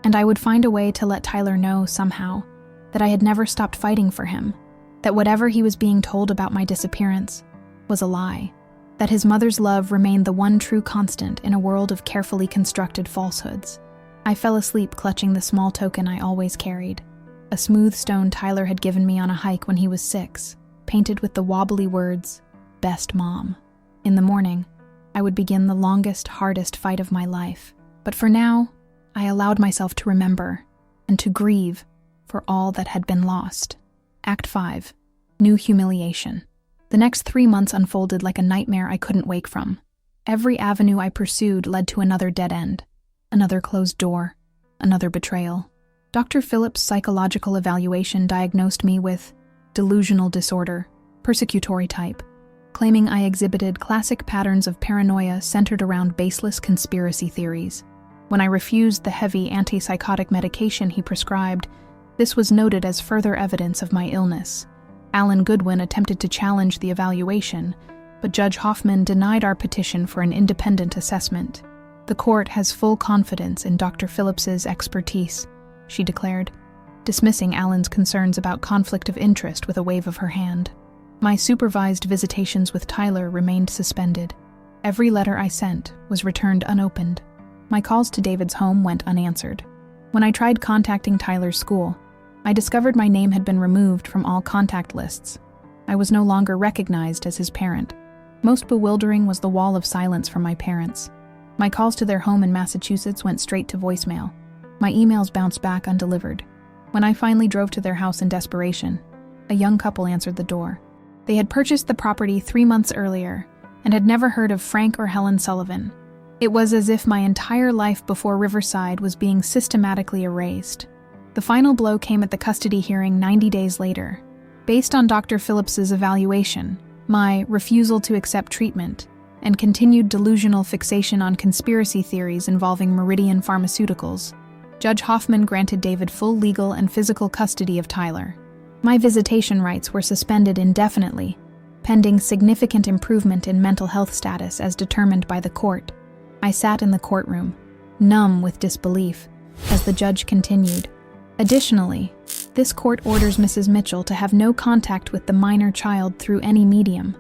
Speaker 1: And I would find a way to let Tyler know somehow that I had never stopped fighting for him, that whatever he was being told about my disappearance was a lie, that his mother's love remained the one true constant in a world of carefully constructed falsehoods. I fell asleep clutching the small token I always carried, a smooth stone Tyler had given me on a hike when he was 6, painted with the wobbly words, "Best Mom." In the morning, I would begin the longest, hardest fight of my life. But for now, I allowed myself to remember and to grieve for all that had been lost. Act 5. New humiliation. The next 3 months unfolded like a nightmare I couldn't wake from. Every avenue I pursued led to another dead end, another closed door, another betrayal. Dr. Phillips' psychological evaluation diagnosed me with delusional disorder, persecutory type, claiming I exhibited classic patterns of paranoia centered around baseless conspiracy theories. When I refused the heavy antipsychotic medication he prescribed, this was noted as further evidence of my illness. Alan Goodwin attempted to challenge the evaluation, but Judge Hoffman denied our petition for an independent assessment. "The court has full confidence in Dr. Phillips's expertise," she declared, dismissing Alan's concerns about conflict of interest with a wave of her hand. My supervised visitations with Tyler remained suspended. Every letter I sent was returned unopened. My calls to David's home went unanswered. When I tried contacting Tyler's school, I discovered my name had been removed from all contact lists. I was no longer recognized as his parent. Most bewildering was the wall of silence from my parents. My calls to their home in Massachusetts went straight to voicemail. My emails bounced back undelivered. When I finally drove to their house in desperation, a young couple answered the door. They had purchased the property 3 months earlier and had never heard of Frank or Helen Sullivan. It was as if my entire life before Riverside was being systematically erased. The final blow came at the custody hearing 90 days later. Based on Dr. Phillips's evaluation, my refusal to accept treatment, and continued delusional fixation on conspiracy theories involving Meridian Pharmaceuticals, Judge Hoffman granted David full legal and physical custody of Tyler. My visitation rights were suspended indefinitely, pending significant improvement in mental health status as determined by the court. I sat in the courtroom, numb with disbelief, as the judge continued. Additionally, this court orders Mrs. Mitchell to have no contact with the minor child through any medium.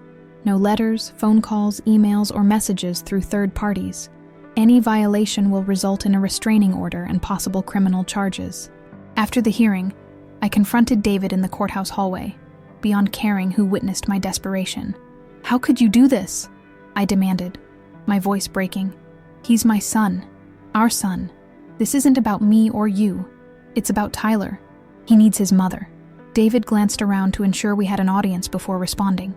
Speaker 1: No letters, phone calls, emails, or messages through third parties. Any violation will result in a restraining order and possible criminal charges. After the hearing, I confronted David in the courthouse hallway, beyond caring who witnessed my desperation. "How could you do this?" I demanded, my voice breaking. "He's my son. Our son. This isn't about me or you. It's about Tyler. He needs his mother." David glanced around to ensure we had an audience before responding.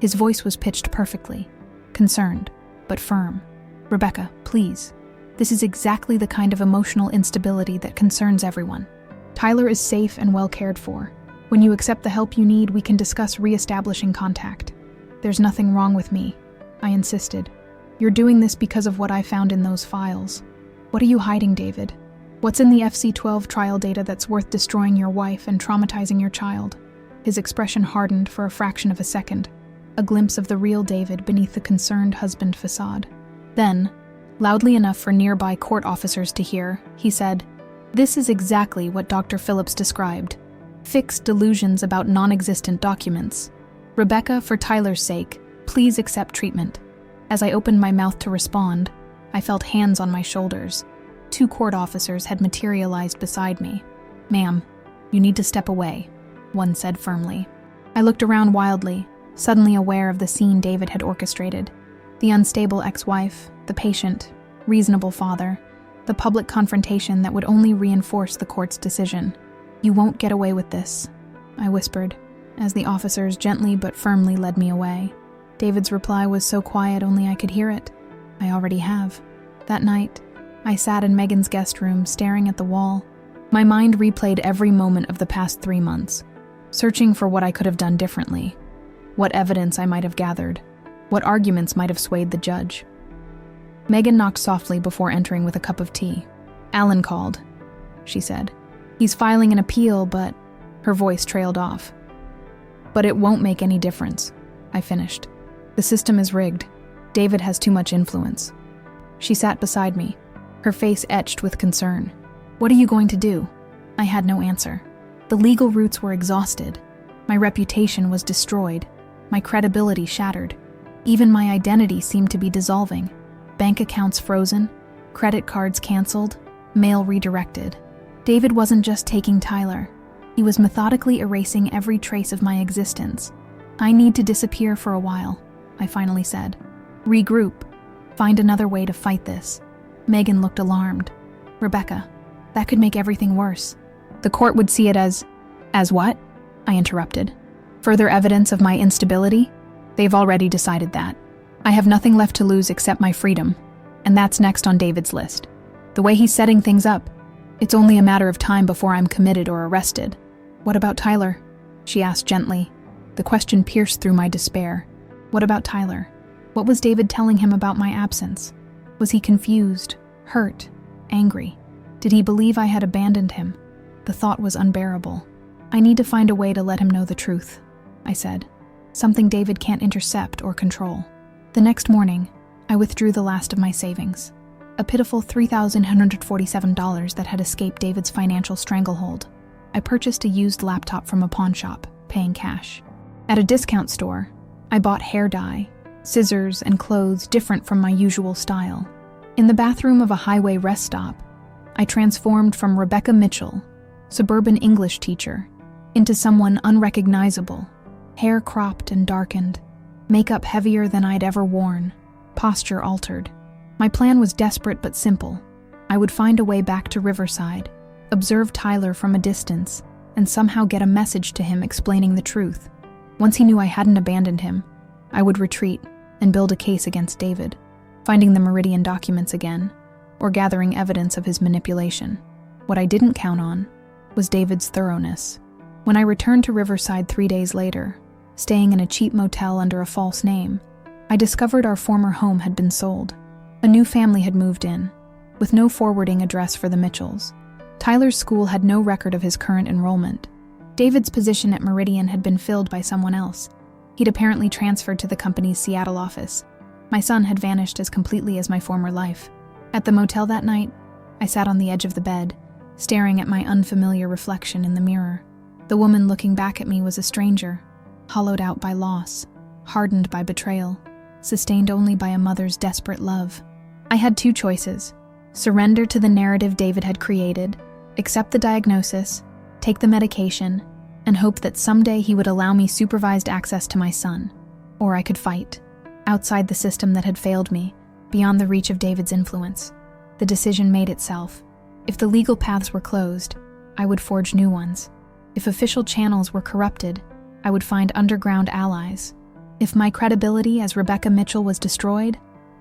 Speaker 1: His voice was pitched perfectly, concerned, but firm. "Rebecca, please. This is exactly the kind of emotional instability that concerns everyone. Tyler is safe and well cared for. When you accept the help you need, we can discuss re-establishing contact. There's nothing wrong with me," I insisted. You're doing this because of what I found in those files. What are you hiding, David? What's in the FC-12 trial data that's worth destroying your wife and traumatizing your child? His expression hardened for a fraction of a second, a glimpse of the real David beneath the concerned husband facade. Then, loudly enough for nearby court officers to hear, he said, "This is exactly what Dr. Phillips described. Fixed delusions about non-existent documents. Rebecca, for Tyler's sake, please accept treatment." As I opened my mouth to respond, I felt hands on my shoulders. 2 court officers had materialized beside me. "Ma'am, you need to step away," one said firmly. I looked around wildly, suddenly aware of the scene David had orchestrated. The unstable ex-wife, the patient, reasonable father, the public confrontation that would only reinforce the court's decision. "You won't get away with this," I whispered, as the officers gently but firmly led me away. David's reply was so quiet only I could hear it. "I already have." That night, I sat in Megan's guest room staring at the wall. My mind replayed every moment of the past 3 months, searching for what I could have done differently, what evidence I might have gathered, what arguments might have swayed the judge. Megan knocked softly before entering with a cup of tea. "Alan called," she said. "He's filing an appeal, but..." Her voice trailed off. "But it won't make any difference," I finished. "The system is rigged. David has too much influence." She sat beside me, her face etched with concern. "What are you going to do?" I had no answer. The legal routes were exhausted. My reputation was destroyed. My credibility shattered. Even my identity seemed to be dissolving. Bank accounts frozen, credit cards canceled, mail redirected. David wasn't just taking Tyler. He was methodically erasing every trace of my existence. "I need to disappear for a while," I finally said. "Regroup. Find another way to fight this." Megan looked alarmed. "Rebecca, that could make everything worse. The court would see it as..." "As what?" I interrupted. "Further evidence of my instability? They've already decided that. I have nothing left to lose except my freedom, and that's next on David's list. The way he's setting things up, it's only a matter of time before I'm committed or arrested." "What about Tyler?" she asked gently. The question pierced through my despair. What about Tyler? What was David telling him about my absence? Was he confused, hurt, angry? Did he believe I had abandoned him? The thought was unbearable. "I need to find a way to let him know the truth," I said. "Something David can't intercept or control." The next morning, I withdrew the last of my savings, a pitiful $3,147 that had escaped David's financial stranglehold. I purchased a used laptop from a pawn shop, paying cash. At a discount store, I bought hair dye, scissors, and clothes different from my usual style. In the bathroom of a highway rest stop, I transformed from Rebecca Mitchell, suburban English teacher, into someone unrecognizable, hair cropped and darkened, makeup heavier than I'd ever worn, posture altered. My plan was desperate but simple. I would find a way back to Riverside, observe Tyler from a distance, and somehow get a message to him explaining the truth. Once he knew I hadn't abandoned him, I would retreat and build a case against David, finding the Meridian documents again, or gathering evidence of his manipulation. What I didn't count on was David's thoroughness. When I returned to Riverside 3 days later, staying in a cheap motel under a false name, I discovered our former home had been sold. A new family had moved in, with no forwarding address for the Mitchells. Tyler's school had no record of his current enrollment. David's position at Meridian had been filled by someone else. He'd apparently transferred to the company's Seattle office. My son had vanished as completely as my former life. At the motel that night, I sat on the edge of the bed, staring at my unfamiliar reflection in the mirror. The woman looking back at me was a stranger, hollowed out by loss, hardened by betrayal, sustained only by a mother's desperate love. I had 2 choices: surrender to the narrative David had created, accept the diagnosis, take the medication, and hope that someday he would allow me supervised access to my son. Or I could fight, outside the system that had failed me, beyond the reach of David's influence. The decision made itself. If the legal paths were closed, I would forge new ones. If official channels were corrupted, I would find underground allies. If my credibility as Rebecca Mitchell was destroyed,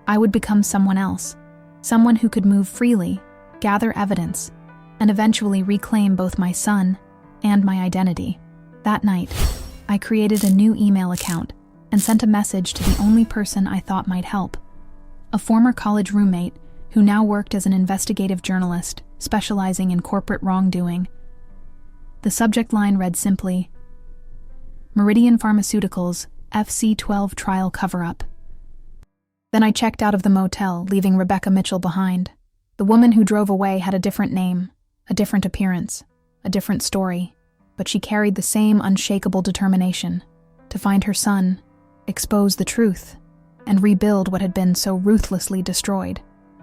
Speaker 1: I would become someone else, someone who could move freely, gather evidence, and eventually reclaim both my son and my identity. That night, I created a new email account and sent a message to the only person I thought might help. a former college roommate who now worked as an investigative journalist specializing in corporate wrongdoing. The subject line read simply, "Meridian Pharmaceuticals FC12 trial cover-up." Then I checked out of the motel, leaving Rebecca Mitchell behind. The woman who drove away had a different name, a different appearance, a different story, but she carried the same unshakable determination to find her son, expose the truth, and rebuild what had been so ruthlessly destroyed.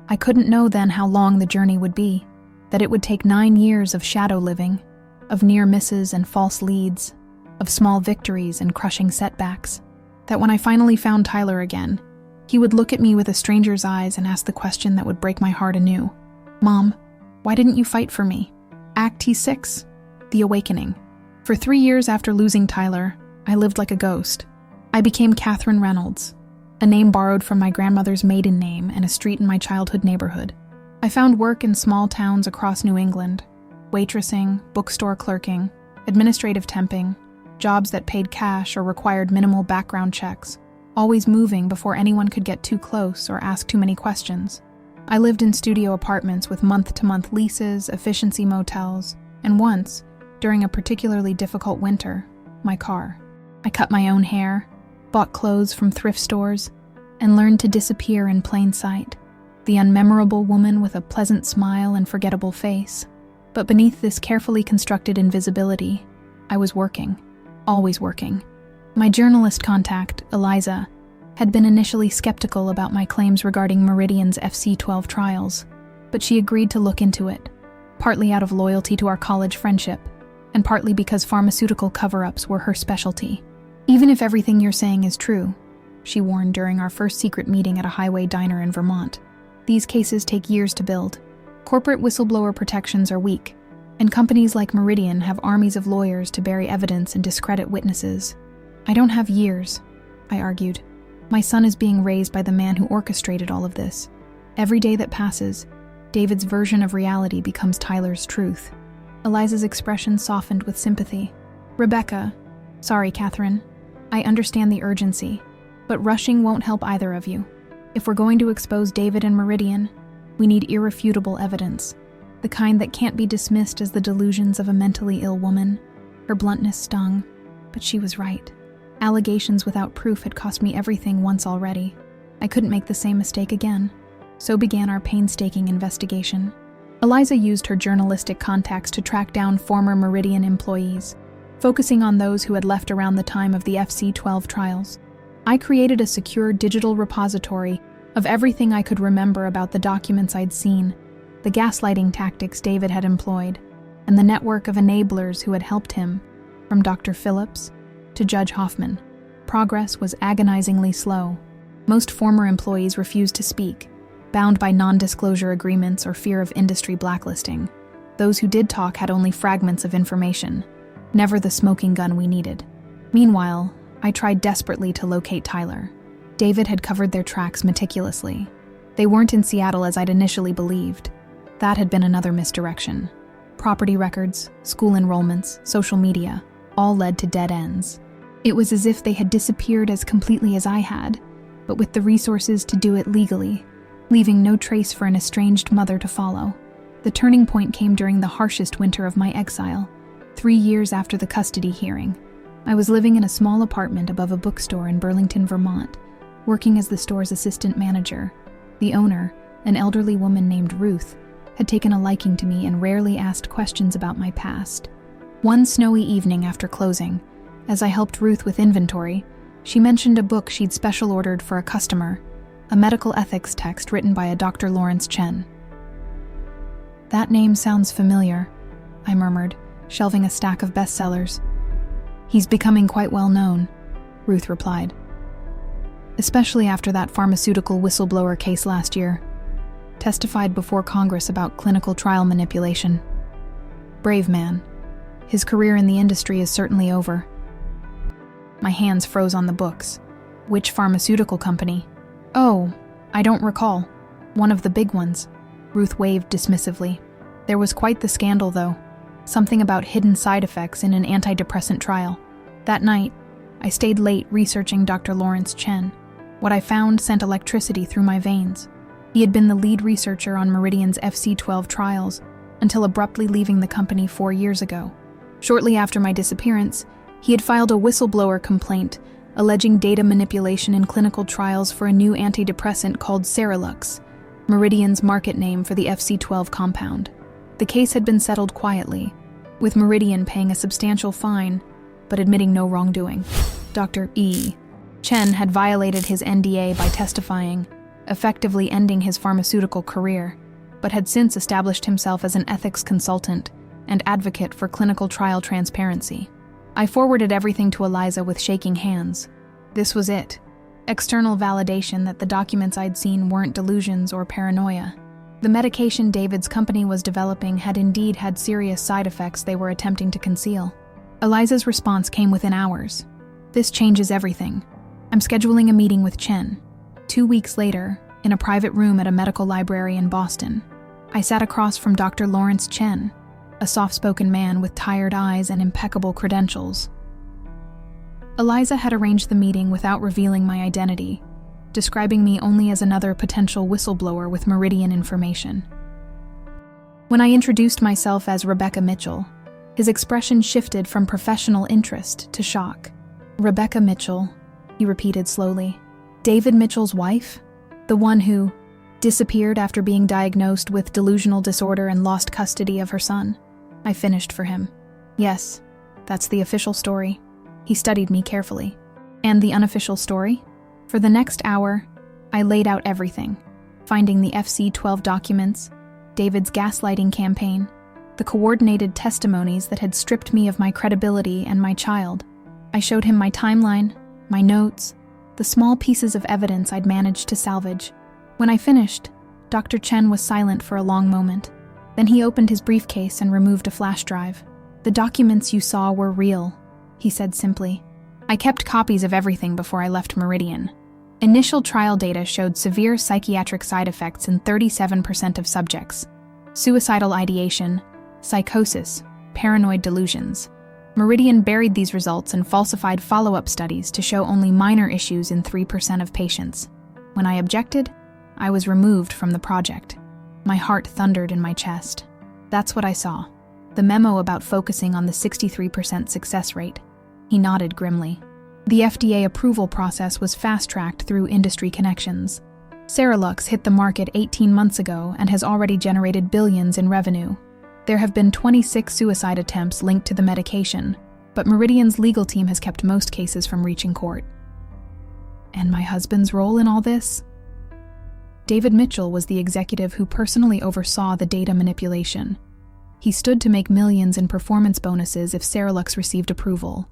Speaker 1: I couldn't know then how long the journey would be, that it would take 9 years of shadow living, of near misses and false leads, of small victories and crushing setbacks, that when I finally found Tyler again, he would look at me with a stranger's eyes and ask the question that would break my heart anew. "Mom, why didn't you fight for me?" Act T6, The Awakening. For 3 years after losing Tyler, I lived like a ghost. I became Catherine Reynolds, a name borrowed from my grandmother's maiden name and a street in my childhood neighborhood. I found work in small towns across New England, waitressing, bookstore clerking, administrative temping, jobs that paid cash or required minimal background checks, always moving before anyone could get too close or ask too many questions. I lived in studio apartments with month-to-month leases, efficiency motels, and once, during a particularly difficult winter, my car. I cut my own hair, bought clothes from thrift stores, and learned to disappear in plain sight, the unmemorable woman with a pleasant smile and forgettable face. But beneath this carefully constructed invisibility, I was working, always working. My journalist contact, Eliza, had been initially skeptical about my claims regarding Meridian's FC12 trials, but she agreed to look into it, partly out of loyalty to our college friendship, and partly because pharmaceutical cover-ups were her specialty. "Even if everything you're saying is true," she warned during our first secret meeting at a highway diner in Vermont, "these cases take years to build. Corporate whistleblower protections are weak, and companies like Meridian have armies of lawyers to bury evidence and discredit witnesses." "I don't have years," I argued. "My son is being raised by the man who orchestrated all of this. Every day that passes, David's version of reality becomes Tyler's truth." Eliza's expression softened with sympathy. "Rebecca, sorry, Catherine. I understand the urgency, but rushing won't help either of you. If we're going to expose David and Meridian, we need irrefutable evidence, the kind that can't be dismissed as the delusions of a mentally ill woman." Her bluntness stung, but she was right. Allegations without proof had cost me everything once already. I couldn't make the same mistake again. So began our painstaking investigation. Eliza used her journalistic contacts to track down former Meridian employees, focusing on those who had left around the time of the FC12 trials. I created a secure digital repository of everything I could remember about the documents I'd seen, the gaslighting tactics David had employed, and the network of enablers who had helped him, from Dr. Phillips to Judge Hoffman. Progress was agonizingly slow. Most former employees refused to speak, bound by non-disclosure agreements or fear of industry blacklisting. Those who did talk had only fragments of information, never the smoking gun we needed. Meanwhile, I tried desperately to locate Tyler. David had covered their tracks meticulously. They weren't in Seattle as I'd initially believed. That had been another misdirection. Property records, school enrollments, social media, all led to dead ends. It was as if they had disappeared as completely as I had, but with the resources to do it legally, leaving no trace for an estranged mother to follow. The turning point came during the harshest winter of my exile, 3 years after the custody hearing. I was living in a small apartment above a bookstore in Burlington, Vermont, working as the store's assistant manager. The owner, an elderly woman named Ruth, had taken a liking to me and rarely asked questions about my past. One snowy evening after closing, as I helped Ruth with inventory, she mentioned a book she'd special ordered for a customer, a medical ethics text written by a Dr. Lawrence Chen. "That name sounds familiar," I murmured, shelving a stack of bestsellers. "He's becoming quite well known," Ruth replied. "Especially after that pharmaceutical whistleblower case last year. Testified before Congress about clinical trial manipulation. Brave man. His career in the industry is certainly over." My hands froze on the books. "Which pharmaceutical company?" "Oh, I don't recall. One of the big ones." Ruth waved dismissively. "There was quite the scandal, though. Something about hidden side effects in an antidepressant trial. That night, I stayed late researching Dr. Lawrence Chen. What I found sent electricity through my veins. He had been the lead researcher on Meridian's FC-12 trials until abruptly leaving the company 4 years ago. Shortly after my disappearance, he had filed a whistleblower complaint alleging data manipulation in clinical trials for a new antidepressant called Cerilux, Meridian's market name for the FC-12 compound. The case had been settled quietly, with Meridian paying a substantial fine but admitting no wrongdoing. Dr. E. Chen had violated his NDA by testifying, effectively ending his pharmaceutical career, but had since established himself as an ethics consultant and advocate for clinical trial transparency. I forwarded everything to Eliza with shaking hands. This was it. External validation that the documents I'd seen weren't delusions or paranoia. The medication David's company was developing had indeed had serious side effects they were attempting to conceal. Eliza's response came within hours. This changes everything. I'm scheduling a meeting with Chen. 2 weeks later, in a private room at a medical library in Boston, I sat across from Dr. Lawrence Chen, a soft-spoken man with tired eyes and impeccable credentials. Eliza had arranged the meeting without revealing my identity, describing me only as another potential whistleblower with Meridian information. When I introduced myself as Rebecca Mitchell, his expression shifted from professional interest to shock. Rebecca Mitchell, he repeated slowly. David Mitchell's wife? The one who disappeared after being diagnosed with delusional disorder and lost custody of her son? I finished for him. Yes, that's the official story. He studied me carefully. And the unofficial story? For the next hour, I laid out everything, finding the FC-12 documents, David's gaslighting campaign, the coordinated testimonies that had stripped me of my credibility and my child. I showed him my timeline, my notes, the small pieces of evidence I'd managed to salvage. When I finished, Dr. Chen was silent for a long moment. Then he opened his briefcase and removed a flash drive. The documents you saw were real, he said simply. I kept copies of everything before I left Meridian. Initial trial data showed severe psychiatric side effects in 37% of subjects. Suicidal ideation, psychosis, paranoid delusions. Meridian buried these results and falsified follow-up studies to show only minor issues in 3% of patients. When I objected, I was removed from the project. My heart thundered in my chest. That's what I saw. The memo about focusing on the 63% success rate. He nodded grimly. The FDA approval process was fast-tracked through industry connections. Cerilux hit the market 18 months ago and has already generated billions in revenue. There have been 26 suicide attempts linked to the medication, but Meridian's legal team has kept most cases from reaching court. And my husband's role in all this? David Mitchell was the executive who personally oversaw the data manipulation. He stood to make millions in performance bonuses if Cerilux received approval.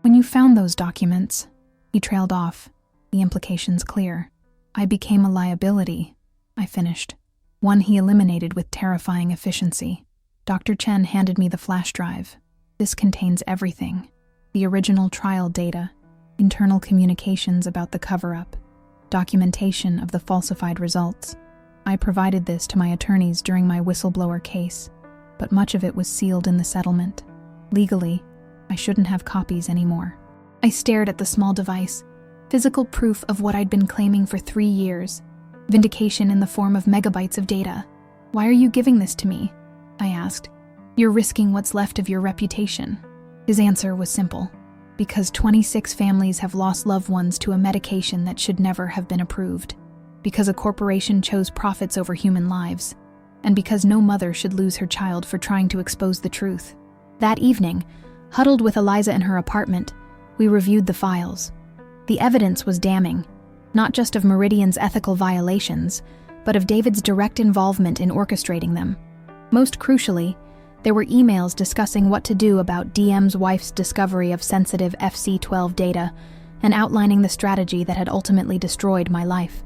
Speaker 1: When you found those documents, he trailed off, the implications clear. I became a liability, I finished, one he eliminated with terrifying efficiency. Dr. Chen handed me the flash drive. This contains everything. The original trial data, internal communications about the cover-up, documentation of the falsified results. I provided this to my attorneys during my whistleblower case, but much of it was sealed in the settlement. Legally, I shouldn't have copies anymore. I stared at the small device, physical proof of what I'd been claiming for 3 years, vindication in the form of megabytes of data. Why are you giving this to me? I asked. You're risking what's left of your reputation. His answer was simple. Because 26 families have lost loved ones to a medication that should never have been approved. Because a corporation chose profits over human lives. And because no mother should lose her child for trying to expose the truth. That evening, huddled with Eliza in her apartment, we reviewed the files. The evidence was damning, not just of Meridian's ethical violations, but of David's direct involvement in orchestrating them. Most crucially, there were emails discussing what to do about DM's wife's discovery of sensitive FC-12 data and outlining the strategy that had ultimately destroyed my life.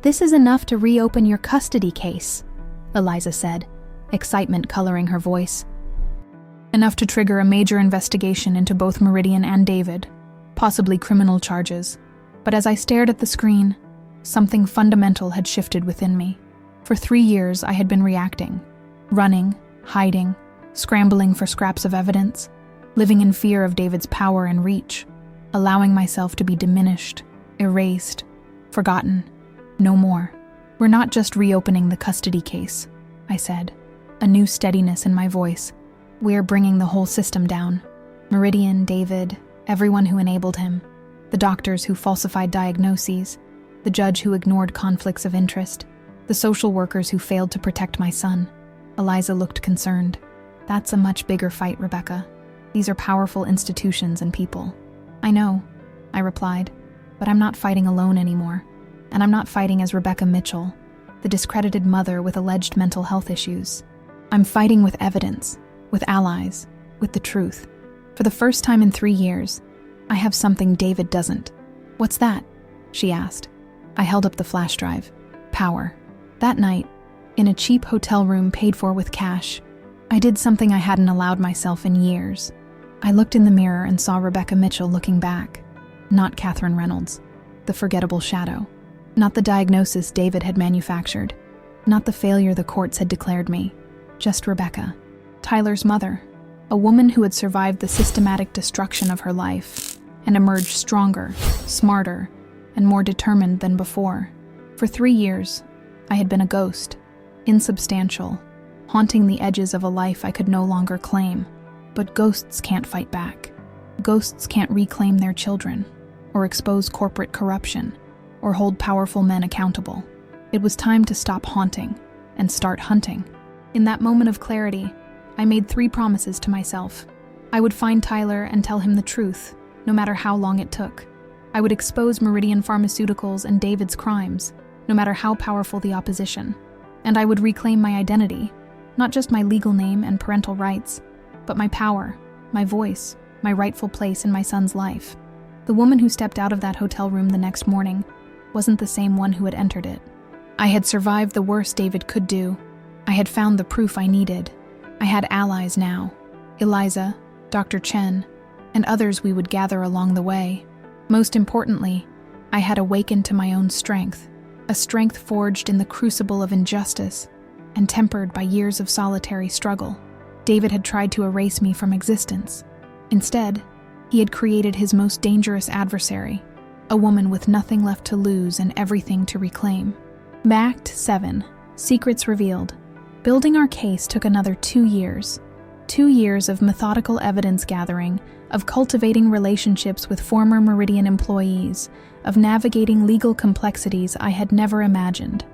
Speaker 1: This is enough to reopen your custody case, Eliza said, excitement coloring her voice. Enough to trigger a major investigation into both Meridian and David, possibly criminal charges. But as I stared at the screen, something fundamental had shifted within me. For 3 years, I had been reacting, running, hiding, scrambling for scraps of evidence, living in fear of David's power and reach, allowing myself to be diminished, erased, forgotten, no more. We're not just reopening the custody case, I said, a new steadiness in my voice. We're bringing the whole system down. Meridian, David, everyone who enabled him, the doctors who falsified diagnoses, the judge who ignored conflicts of interest, the social workers who failed to protect my son. Eliza looked concerned. That's a much bigger fight, Rebecca. These are powerful institutions and people. I know, I replied, but I'm not fighting alone anymore. And I'm not fighting as Rebecca Mitchell, the discredited mother with alleged mental health issues. I'm fighting with evidence, with allies, with the truth. For the first time in 3 years, I have something David doesn't. What's that? She asked. I held up the flash drive. Power. That night, in a cheap hotel room paid for with cash, I did something I hadn't allowed myself in years. I looked in the mirror and saw Rebecca Mitchell looking back. Not Catherine Reynolds, the forgettable shadow. Not the diagnosis David had manufactured. Not the failure the courts had declared me. Just Rebecca, Tyler's mother, a woman who had survived the systematic destruction of her life and emerged stronger, smarter, and more determined than before. For 3 years, I had been a ghost, insubstantial, haunting the edges of a life I could no longer claim. But ghosts can't fight back. Ghosts can't reclaim their children, or expose corporate corruption, or hold powerful men accountable. It was time to stop haunting and start hunting. In that moment of clarity, I made 3 promises to myself. I would find Tyler and tell him the truth, no matter how long it took. I would expose Meridian Pharmaceuticals and David's crimes, no matter how powerful the opposition. And I would reclaim my identity, not just my legal name and parental rights, but my power, my voice, my rightful place in my son's life. The woman who stepped out of that hotel room the next morning wasn't the same one who had entered it. I had survived the worst David could do. I had found the proof I needed. I had allies now. Eliza, Dr. Chen, and others we would gather along the way. Most importantly, I had awakened to my own strength, a strength forged in the crucible of injustice and tempered by years of solitary struggle. David had tried to erase me from existence. Instead, he had created his most dangerous adversary, a woman with nothing left to lose and everything to reclaim. Act 7. Secrets Revealed. Building our case took another 2 years. 2 years of methodical evidence gathering, of cultivating relationships with former Meridian employees, of navigating legal complexities I had never imagined.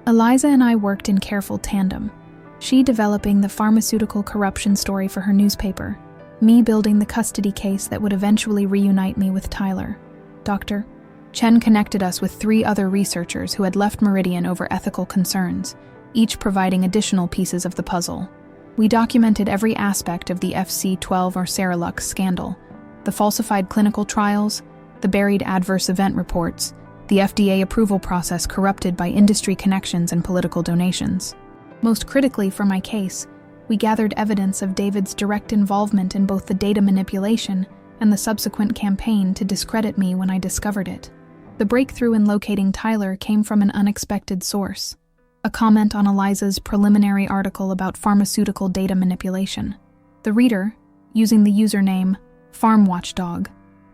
Speaker 1: Eliza and I worked in careful tandem, she developing the pharmaceutical corruption story for her newspaper, me building the custody case that would eventually reunite me with Tyler. Dr. Chen connected us with 3 other researchers who had left Meridian over ethical concerns, each providing additional pieces of the puzzle. We documented every aspect of the FC12 or Cerelux scandal, the falsified clinical trials, the buried adverse event reports, the FDA approval process corrupted by industry connections and political donations. Most critically for my case, we gathered evidence of David's direct involvement in both the data manipulation and the subsequent campaign to discredit me when I discovered it. The breakthrough in locating Tyler came from an unexpected source, a comment on Eliza's preliminary article about pharmaceutical data manipulation. The reader, using the username FarmWatchdog,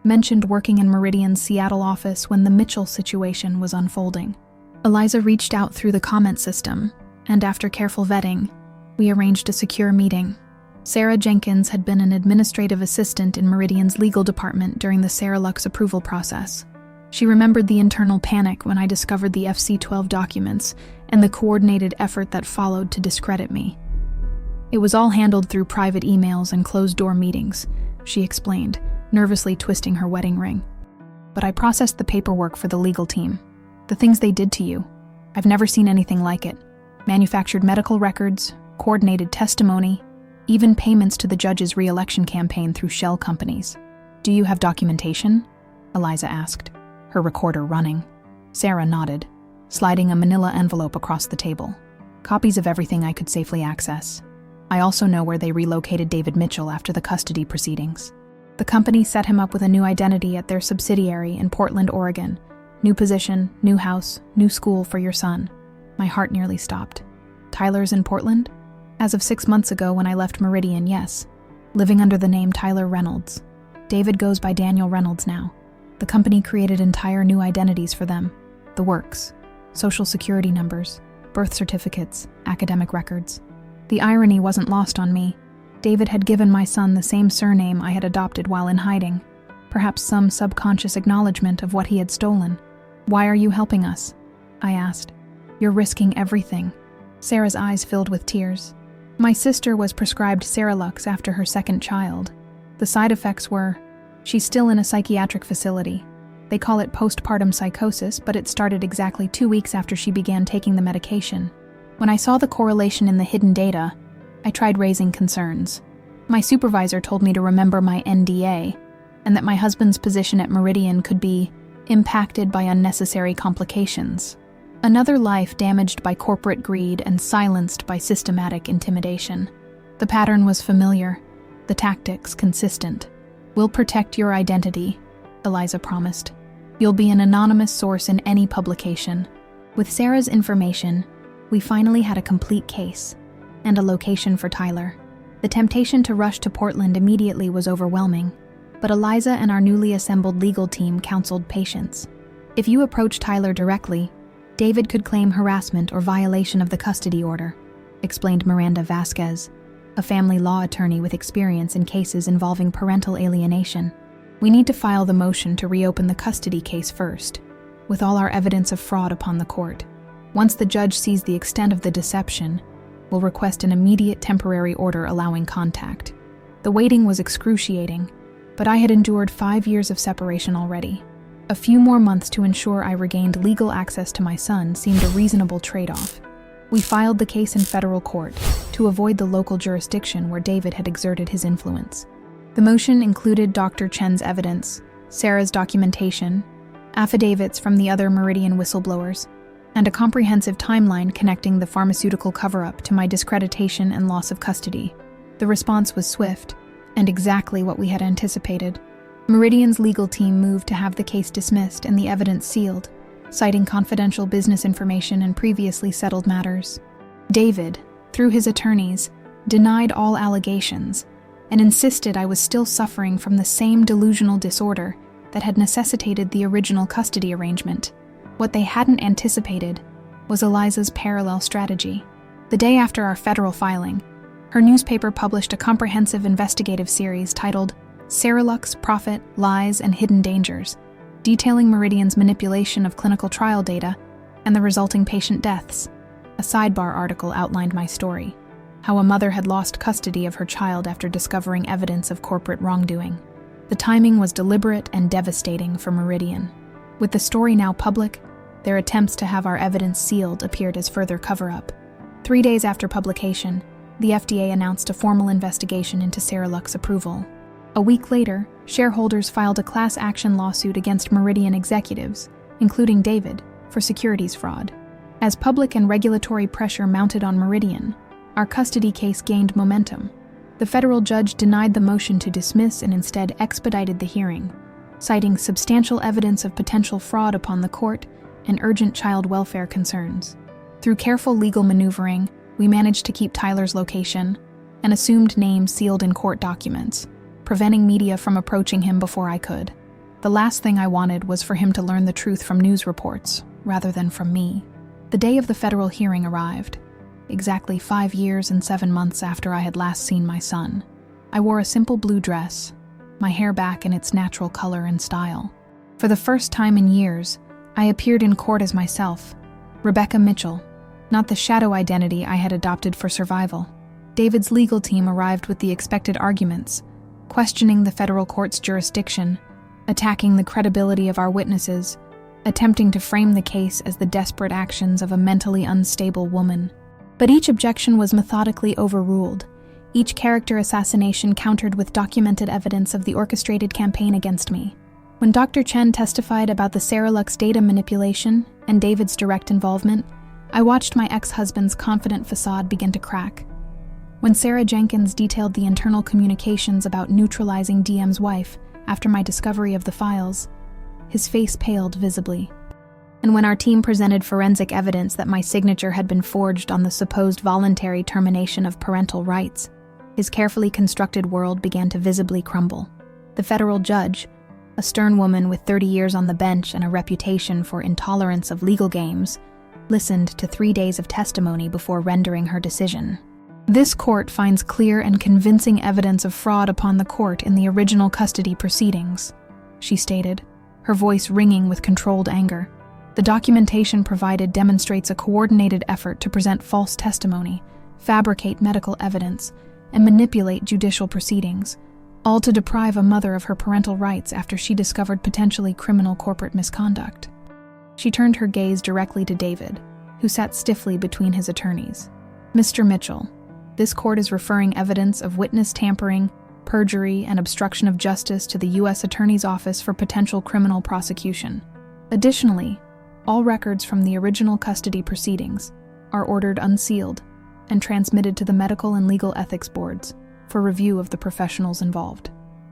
Speaker 1: mentioned working in Meridian's Seattle office when the Mitchell situation was unfolding. Eliza reached out through the comment system, and after careful vetting, we arranged a secure meeting. Sarah Jenkins had been an administrative assistant in Meridian's legal department during the Cerelux approval process. She remembered the internal panic when I discovered the FC12 documents and the coordinated effort that followed to discredit me. It was all handled through private emails and closed-door meetings, she explained, nervously twisting her wedding ring. But I processed the paperwork for the legal team. The things they did to you, I've never seen anything like it. Manufactured medical records, coordinated testimony, even payments to the judge's re-election campaign through shell companies. Do you have documentation? Eliza asked, her recorder running. Sarah nodded, sliding a manila envelope across the table. Copies of everything I could safely access. I also know where they relocated David Mitchell after the custody proceedings. The company set him up with a new identity at their subsidiary in Portland, Oregon. New position, new house, new school for your son. My heart nearly stopped. Tyler's in Portland? As of 6 months ago when I left Meridian, yes. Living under the name Tyler Reynolds. David goes by Daniel Reynolds now. The company created entire new identities for them: the works, social security numbers, birth certificates, academic records. The irony wasn't lost on me. David had given my son the same surname I had adopted while in hiding, perhaps some subconscious acknowledgement of what he had stolen. "Why are you helping us?" I asked. "You're risking everything." Sarah's eyes filled with tears. "My sister was prescribed Cerelux after her second child. The side effects were, she's still in a psychiatric facility. They call it postpartum psychosis, but it started exactly 2 weeks after she began taking the medication. When I saw the correlation in the hidden data, I tried raising concerns. My supervisor told me to remember my NDA, and that my husband's position at Meridian could be impacted by unnecessary complications. Another life damaged by corporate greed and silenced by systematic intimidation. The pattern was familiar, the tactics consistent. "We'll protect your identity," Eliza promised. "You'll be an anonymous source in any publication." With Sarah's information, we finally had a complete case and a location for Tyler. The temptation to rush to Portland immediately was overwhelming, but Eliza and our newly assembled legal team counseled patience. If you approach Tyler directly, David could claim harassment or violation of the custody order, explained Miranda Vasquez, a family law attorney with experience in cases involving parental alienation. "We need to file the motion to reopen the custody case first, with all our evidence of fraud upon the court. Once the judge sees the extent of the deception, we'll request an immediate temporary order allowing contact." The waiting was excruciating, but I had endured 5 years of separation already. A few more months to ensure I regained legal access to my son seemed a reasonable trade-off. We filed the case in federal court to avoid the local jurisdiction where David had exerted his influence. The motion included Dr. Chen's evidence, Sarah's documentation, affidavits from the other Meridian whistleblowers, and a comprehensive timeline connecting the pharmaceutical cover-up to my discreditation and loss of custody. The response was swift, and exactly what we had anticipated. Meridian's legal team moved to have the case dismissed and the evidence sealed, citing confidential business information and previously settled matters. David, through his attorneys, denied all allegations and insisted I was still suffering from the same delusional disorder that had necessitated the original custody arrangement. What they hadn't anticipated was Eliza's parallel strategy. The day after our federal filing, her newspaper published a comprehensive investigative series titled Cerelux, Profit, Lies, and Hidden Dangers, detailing Meridian's manipulation of clinical trial data and the resulting patient deaths. A sidebar article outlined my story, how a mother had lost custody of her child after discovering evidence of corporate wrongdoing. The timing was deliberate and devastating for Meridian. With the story now public, their attempts to have our evidence sealed appeared as further cover-up. 3 days after publication, the FDA announced a formal investigation into Cerelux approval. A week later, shareholders filed a class action lawsuit against Meridian executives, including David, for securities fraud. As public and regulatory pressure mounted on Meridian, our custody case gained momentum. The federal judge denied the motion to dismiss and instead expedited the hearing, citing substantial evidence of potential fraud upon the court and urgent child welfare concerns. Through careful legal maneuvering, we managed to keep Tyler's location, an assumed name sealed in court documents, preventing media from approaching him before I could. The last thing I wanted was for him to learn the truth from news reports, rather than from me. The day of the federal hearing arrived, exactly 5 years and 7 months after I had last seen my son. I wore a simple blue dress, my hair back in its natural color and style. For the first time in years, I appeared in court as myself, Rebecca Mitchell, not the shadow identity I had adopted for survival. David's legal team arrived with the expected arguments, questioning the federal court's jurisdiction, attacking the credibility of our witnesses, attempting to frame the case as the desperate actions of a mentally unstable woman. But each objection was methodically overruled, each character assassination countered with documented evidence of the orchestrated campaign against me. When Dr. Chen testified about the Cerelux data manipulation and David's direct involvement, I watched my ex-husband's confident facade begin to crack. When Sarah Jenkins detailed the internal communications about neutralizing DM's wife after my discovery of the files, his face paled visibly. And when our team presented forensic evidence that my signature had been forged on the supposed voluntary termination of parental rights, his carefully constructed world began to visibly crumble. The federal judge, a stern woman with 30 years on the bench and a reputation for intolerance of legal games, listened to 3 days of testimony before rendering her decision. This court finds clear and convincing evidence of fraud upon the court in the original custody proceedings, she stated, her voice ringing with controlled anger. The documentation provided demonstrates a coordinated effort to present false testimony, fabricate medical evidence, and manipulate judicial proceedings, all to deprive a mother of her parental rights after she discovered potentially criminal corporate misconduct. She turned her gaze directly to David, who sat stiffly between his attorneys. Mr. Mitchell, this court is referring evidence of witness tampering, perjury, and obstruction of justice to the U.S. Attorney's Office for potential criminal prosecution. Additionally, all records from the original custody proceedings are ordered unsealed and transmitted to the medical and legal ethics boards for review of the professionals involved.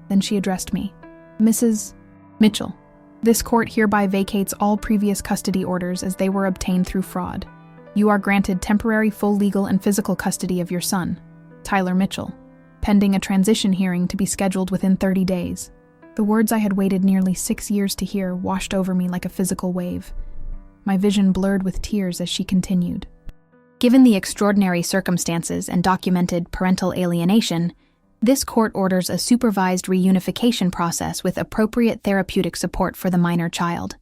Speaker 1: Then she addressed me. Mrs. Mitchell, this court hereby vacates all previous custody orders as they were obtained through fraud. You are granted temporary full legal and physical custody of your son, Tyler Mitchell, pending a transition hearing to be scheduled within 30 days. The words I had waited nearly 6 years to hear washed over me like a physical wave. My vision blurred with tears as she continued. Given the extraordinary circumstances and documented parental alienation, this court orders a supervised reunification process with appropriate therapeutic support for the minor child.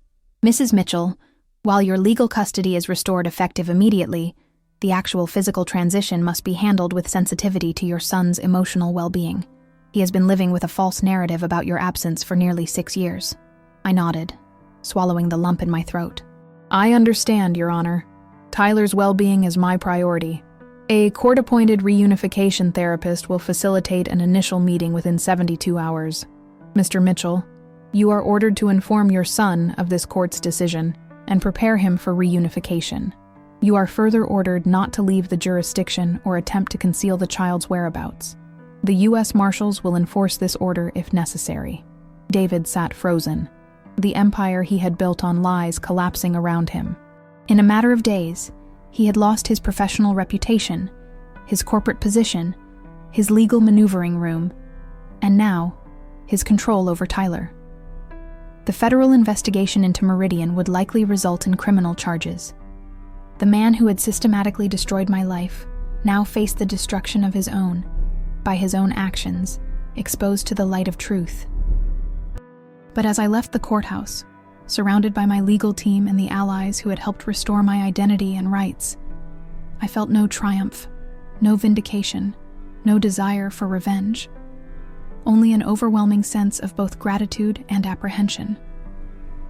Speaker 1: Mrs. Mitchell, while your legal custody is restored effective immediately, the actual physical transition must be handled with sensitivity to your son's emotional well-being. He has been living with a false narrative about your absence for nearly 6 years. I nodded, swallowing the lump in my throat. I understand, Your Honor. Tyler's well-being is my priority. A court-appointed reunification therapist will facilitate an initial meeting within 72 hours. Mr. Mitchell, you are ordered to inform your son of this court's decision and prepare him for reunification. You are further ordered not to leave the jurisdiction or attempt to conceal the child's whereabouts. The U.S. Marshals will enforce this order if necessary. David sat frozen, the empire he had built on lies collapsing around him. In a matter of days, he had lost his professional reputation, his corporate position, his legal maneuvering room, and now, his control over Tyler. The federal investigation into Meridian would likely result in criminal charges. The man who had systematically destroyed my life now faced the destruction of his own, by his own actions, exposed to the light of truth. But as I left the courthouse, surrounded by my legal team and the allies who had helped restore my identity and rights, I felt no triumph, no vindication, no desire for revenge. Only an overwhelming sense of both gratitude and apprehension.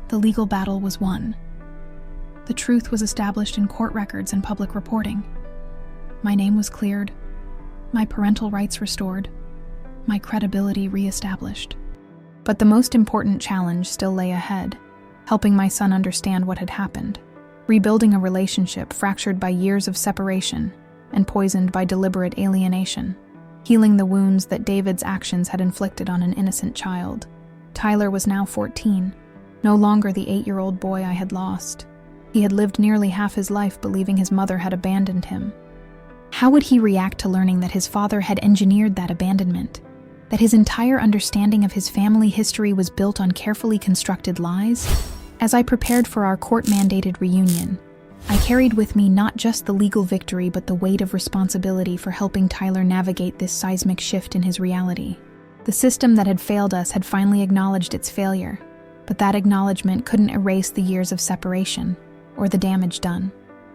Speaker 1: The legal battle was won. The truth was established in court records and public reporting. My name was cleared, my parental rights restored, my credibility reestablished. But the most important challenge still lay ahead, helping my son understand what had happened, rebuilding a relationship fractured by years of separation and poisoned by deliberate alienation, healing the wounds that David's actions had inflicted on an innocent child. Tyler was now 14, no longer the 8-year-old boy I had lost. He had lived nearly half his life believing his mother had abandoned him. How would he react to learning that his father had engineered that abandonment? That his entire understanding of his family history was built on carefully constructed lies? As I prepared for our court-mandated reunion, I carried with me not just the legal victory but the weight of responsibility for helping Tyler navigate this seismic shift in his reality. The system that had failed us had finally acknowledged its failure, but that acknowledgement couldn't erase the years of separation or the damage done.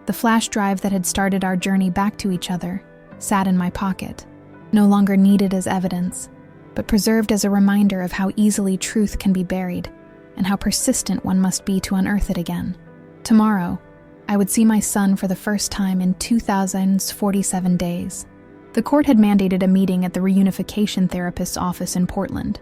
Speaker 1: The flash drive that had started our journey back to each other sat in my pocket, no longer needed as evidence, but preserved as a reminder of how easily truth can be buried and how persistent one must be to unearth it again. Tomorrow, I would see my son for the first time in 2,047 days. The court had mandated a meeting at the reunification therapist's office in Portland,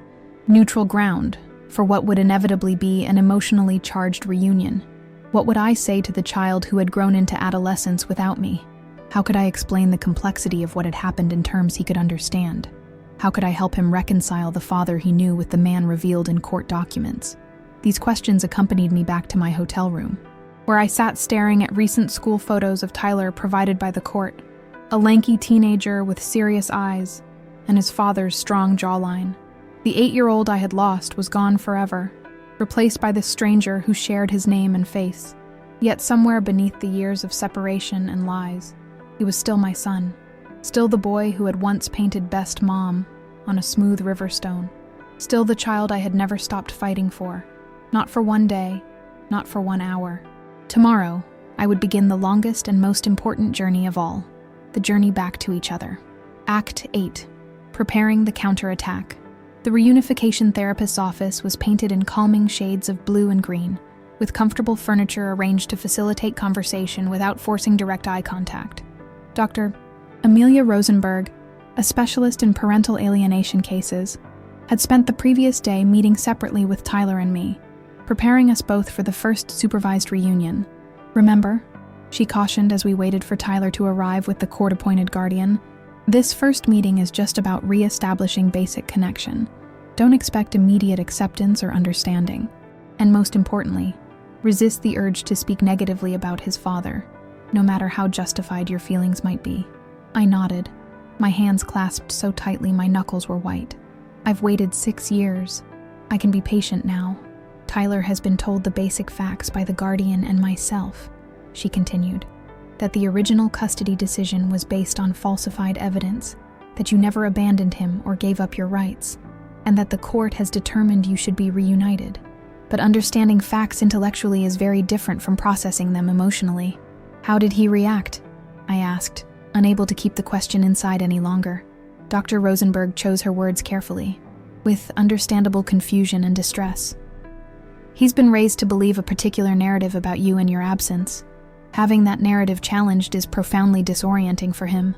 Speaker 1: neutral ground for what would inevitably be an emotionally charged reunion. What would I say to the child who had grown into adolescence without me? How could I explain the complexity of what had happened in terms he could understand? How could I help him reconcile the father he knew with the man revealed in court documents? These questions accompanied me back to my hotel room, where I sat staring at recent school photos of Tyler provided by the court, a lanky teenager with serious eyes and his father's strong jawline. The 8-year-old I had lost was gone forever, replaced by this stranger who shared his name and face. Yet somewhere beneath the years of separation and lies, he was still my son, still the boy who had once painted best mom on a smooth river stone, still the child I had never stopped fighting for, not for one day, not for 1 hour. Tomorrow, I would begin the longest and most important journey of all, the journey back to each other. Act 8. Preparing the counterattack. The reunification therapist's office was painted in calming shades of blue and green, with comfortable furniture arranged to facilitate conversation without forcing direct eye contact. Dr. Amelia Rosenberg, a specialist in parental alienation cases, had spent the previous day meeting separately with Tyler and me, preparing us both for the first supervised reunion. Remember, she cautioned as we waited for Tyler to arrive with the court-appointed guardian, this first meeting is just about re-establishing basic connection. Don't expect immediate acceptance or understanding. And most importantly, resist the urge to speak negatively about his father, no matter how justified your feelings might be. I nodded, my hands clasped so tightly my knuckles were white. I've waited 6 years. I can be patient now. Tyler has been told the basic facts by the guardian and myself, she continued, that the original custody decision was based on falsified evidence, that you never abandoned him or gave up your rights, and that the court has determined you should be reunited. But understanding facts intellectually is very different from processing them emotionally. How did he react? I asked, unable to keep the question inside any longer. Dr. Rosenberg chose her words carefully, with understandable confusion and distress. He's been raised to believe a particular narrative about you in your absence. Having that narrative challenged is profoundly disorienting for him.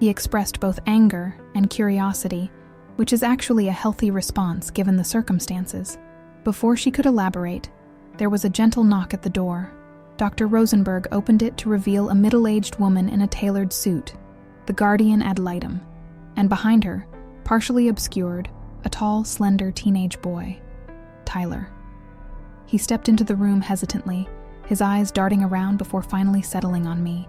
Speaker 1: He expressed both anger and curiosity, which is actually a healthy response given the circumstances. Before she could elaborate, there was a gentle knock at the door. Dr. Rosenberg opened it to reveal a middle-aged woman in a tailored suit, the guardian ad litem, and behind her, partially obscured, a tall, slender teenage boy, Tyler. He stepped into the room hesitantly, his eyes darting around before finally settling on me.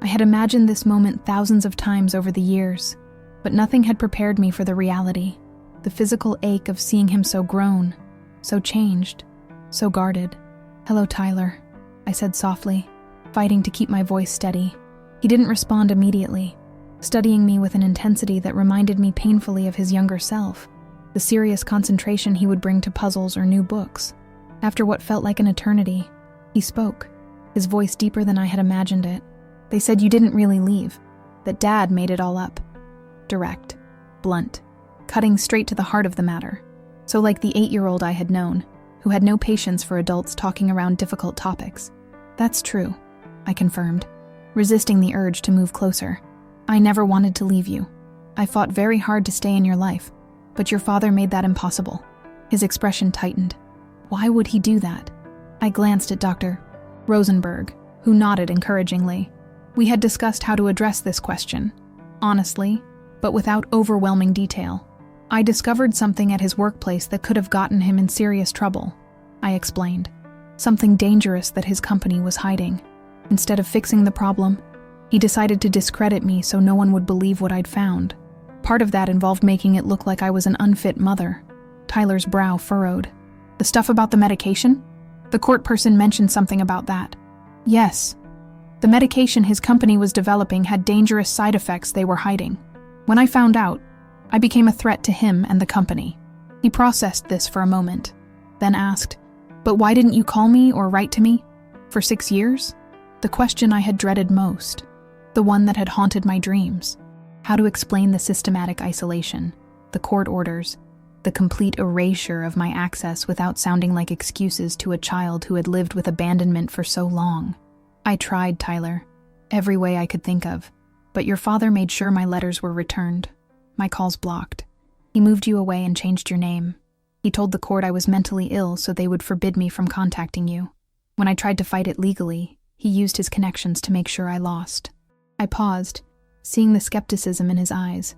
Speaker 1: I had imagined this moment thousands of times over the years, but nothing had prepared me for the reality, the physical ache of seeing him so grown, so changed, so guarded. "Hello, Tyler," I said softly, fighting to keep my voice steady. He didn't respond immediately, studying me with an intensity that reminded me painfully of his younger self, the serious concentration he would bring to puzzles or new books. After what felt like an eternity, he spoke, his voice deeper than I had imagined it. "They said you didn't really leave, that Dad made it all up." Direct, blunt, cutting straight to the heart of the matter. So like the 8-year-old I had known, who had no patience for adults talking around difficult topics. "That's true," I confirmed, resisting the urge to move closer. "I never wanted to leave you. I fought very hard to stay in your life, but your father made that impossible." His expression tightened. Why would he do that? I glanced at Dr. Rosenberg, who nodded encouragingly. We had discussed how to address this question, honestly, but without overwhelming detail. I discovered something at his workplace that could have gotten him in serious trouble, I explained. Something dangerous that his company was hiding. Instead of fixing the problem, he decided to discredit me so no one would believe what I'd found. Part of that involved making it look like I was an unfit mother. Tyler's brow furrowed. "The stuff about the medication? The court person mentioned something about that." "Yes. The medication his company was developing had dangerous side effects they were hiding. When I found out, I became a threat to him and the company." He processed this for a moment, then asked, "But why didn't you call me or write to me? For 6 years?" The question I had dreaded most, the one that had haunted my dreams. How to explain the systematic isolation, the court orders, the complete erasure of my access without sounding like excuses to a child who had lived with abandonment for so long. I tried, Tyler, every way I could think of, but your father made sure my letters were returned, my calls blocked. He moved you away and changed your name. He told the court I was mentally ill so they would forbid me from contacting you. When I tried to fight it legally, he used his connections to make sure I lost. I paused, seeing the skepticism in his eyes.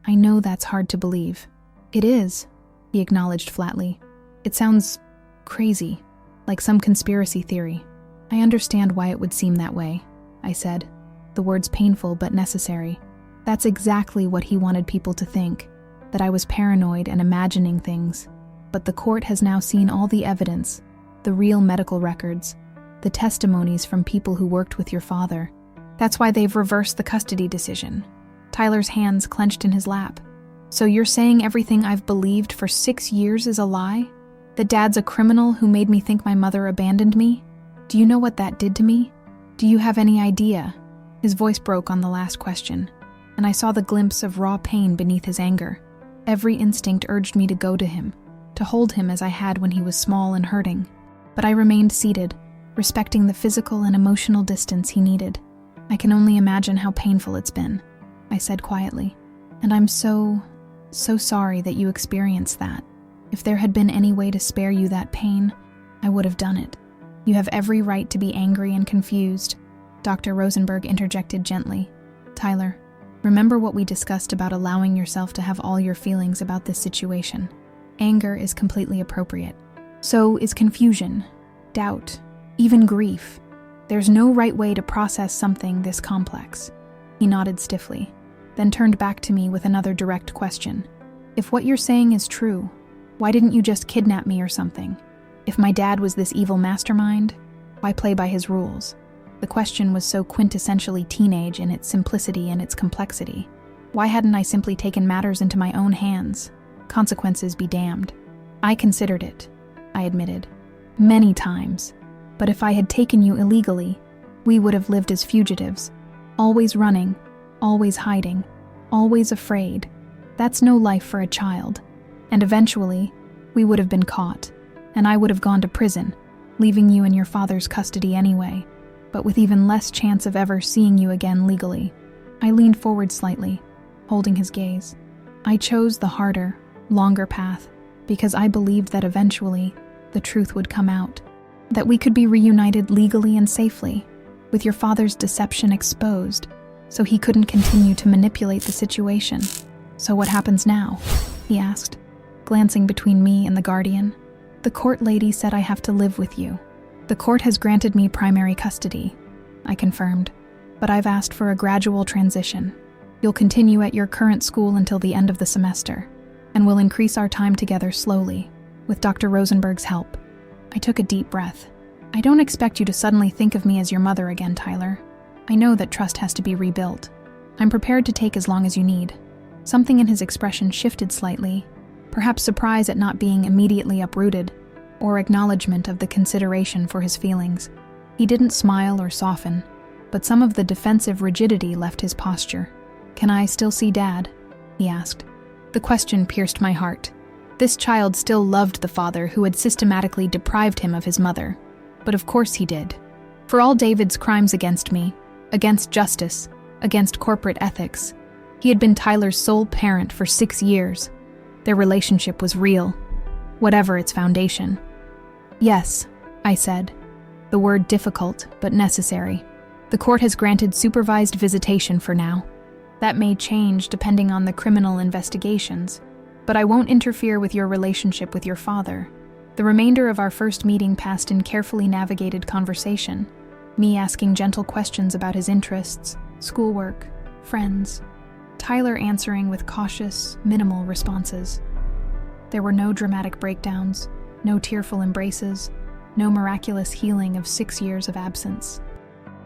Speaker 1: I know that's hard to believe. "It is," he acknowledged flatly. "It sounds crazy, like some conspiracy theory. I understand why it would seem that way," I said, the words painful but necessary. That's exactly what he wanted people to think. that I was paranoid and imagining things. But the court has now seen all the evidence, the real medical records, the testimonies from people who worked with your father. That's why they've reversed the custody decision. Tyler's hands clenched in his lap. So you're saying everything I've believed for 6 years is a lie? That Dad's a criminal who made me think my mother abandoned me? Do you know what that did to me? Do you have any idea? His voice broke on the last question, and I saw the glimpse of raw pain beneath his anger. Every instinct urged me to go to him, to hold him as I had when he was small and hurting. But I remained seated, respecting the physical and emotional distance he needed. I can only imagine how painful it's been, I said quietly. And I'm so sorry that you experienced that. If there had been any way to spare you that pain, I would have done it. You have every right to be angry and confused. Dr. Rosenberg interjected gently. Tyler, remember what we discussed about allowing yourself to have all your feelings about this situation. Anger is completely appropriate. So is confusion, doubt, even grief. There's no right way to process something this complex. He nodded stiffly, then turned back to me with another direct question. If what you're saying is true, why didn't you just kidnap me or something? If my dad was this evil mastermind, why play by his rules? The question was so quintessentially teenage in its simplicity and its complexity. Why hadn't I simply taken matters into my own hands? Consequences be damned. I considered it, I admitted, many times. But if I had taken you illegally, we would have lived as fugitives, always running, always hiding, always afraid. That's no life for a child. And eventually, we would have been caught, and I would have gone to prison, leaving you in your father's custody anyway, but with even less chance of ever seeing you again legally. I leaned forward slightly, holding his gaze. I chose the harder, longer path, because I believed that eventually, the truth would come out. That we could be reunited legally and safely, with your father's deception exposed, so he couldn't continue to manipulate the situation. So what happens now? He asked, glancing between me and the guardian. The court lady said I have to live with you. The court has granted me primary custody, I confirmed, but I've asked for a gradual transition. You'll continue at your current school until the end of the semester, and we'll increase our time together slowly, with Dr. Rosenberg's help. I took a deep breath. I don't expect you to suddenly think of me as your mother again, Tyler. I know that trust has to be rebuilt. I'm prepared to take as long as you need. Something in his expression shifted slightly, perhaps surprise at not being immediately uprooted, or acknowledgement of the consideration for his feelings. He didn't smile or soften, but some of the defensive rigidity left his posture. Can I still see Dad? He asked. The question pierced my heart. This child still loved the father who had systematically deprived him of his mother. But of course he did. For all David's crimes against me, against justice, against corporate ethics, he had been Tyler's sole parent for 6 years. Their relationship was real, whatever its foundation. Yes, I said, the word difficult but necessary. The court has granted supervised visitation for now. That may change depending on the criminal investigations, but I won't interfere with your relationship with your father. The remainder of our first meeting passed in carefully navigated conversation, me asking gentle questions about his interests, schoolwork, friends, Tyler answering with cautious, minimal responses. There were no dramatic breakdowns, no tearful embraces, no miraculous healing of 6 years of absence.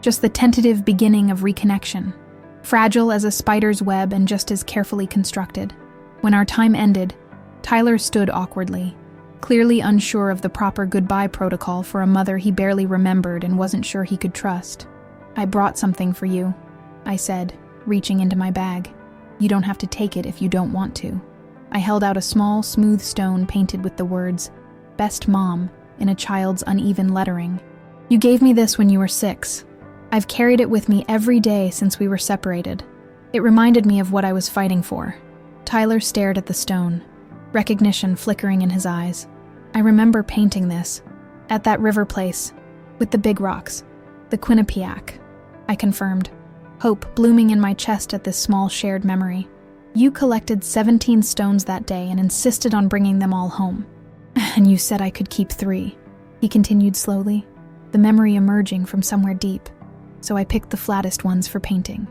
Speaker 1: Just the tentative beginning of reconnection, fragile as a spider's web and just as carefully constructed. When our time ended, Tyler stood awkwardly, clearly unsure of the proper goodbye protocol for a mother he barely remembered and wasn't sure he could trust. I brought something for you, I said, reaching into my bag. You don't have to take it if you don't want to. I held out a small, smooth stone painted with the words, Best Mom, in a child's uneven lettering. You gave me this when you were 6. I've carried it with me every day since we were separated. It reminded me of what I was fighting for. Tyler stared at the stone, recognition flickering in his eyes. I remember painting this, at that river place, with the big rocks, the Quinnipiac, I confirmed, hope blooming in my chest at this small shared memory. You collected 17 stones that day and insisted on bringing them all home. And you said I could keep 3, he continued slowly, the memory emerging from somewhere deep. So I picked the flattest ones for painting.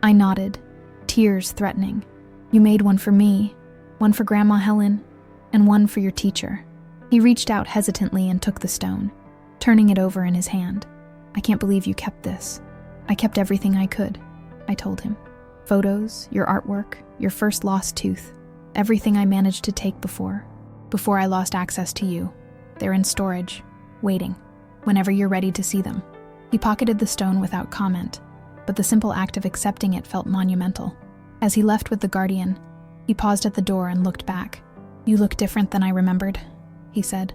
Speaker 1: I nodded, tears threatening. You made one for me, One for Grandma Helen, and one for your teacher." He reached out hesitantly and took the stone, turning it over in his hand. "I can't believe you kept this." "I kept everything I could," I told him. "Photos, your artwork, your first lost tooth, everything I managed to take before I lost access to you. They're in storage, waiting, whenever you're ready to see them." He pocketed the stone without comment, but the simple act of accepting it felt monumental. As he left with the guardian, he paused at the door and looked back. "You look different than I remembered," he said,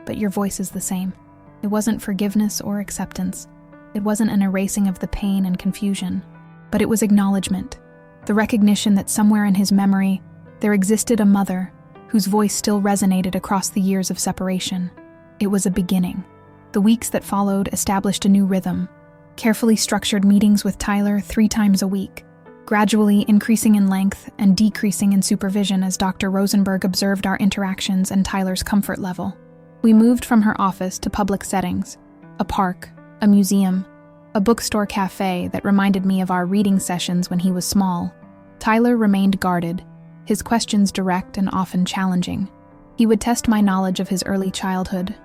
Speaker 1: "but your voice is the same." It wasn't forgiveness or acceptance. It wasn't an erasing of the pain and confusion, but it was acknowledgement, the recognition that somewhere in his memory there existed a mother whose voice still resonated across the years of separation. It was a beginning. The weeks that followed established a new rhythm, carefully structured meetings with Tyler 3 times a week, gradually increasing in length and decreasing in supervision as Dr. Rosenberg observed our interactions and Tyler's comfort level. We moved from her office to public settings, a park, a museum, a bookstore cafe that reminded me of our reading sessions when he was small. Tyler remained guarded, his questions direct and often challenging. He would test my knowledge of his early childhood,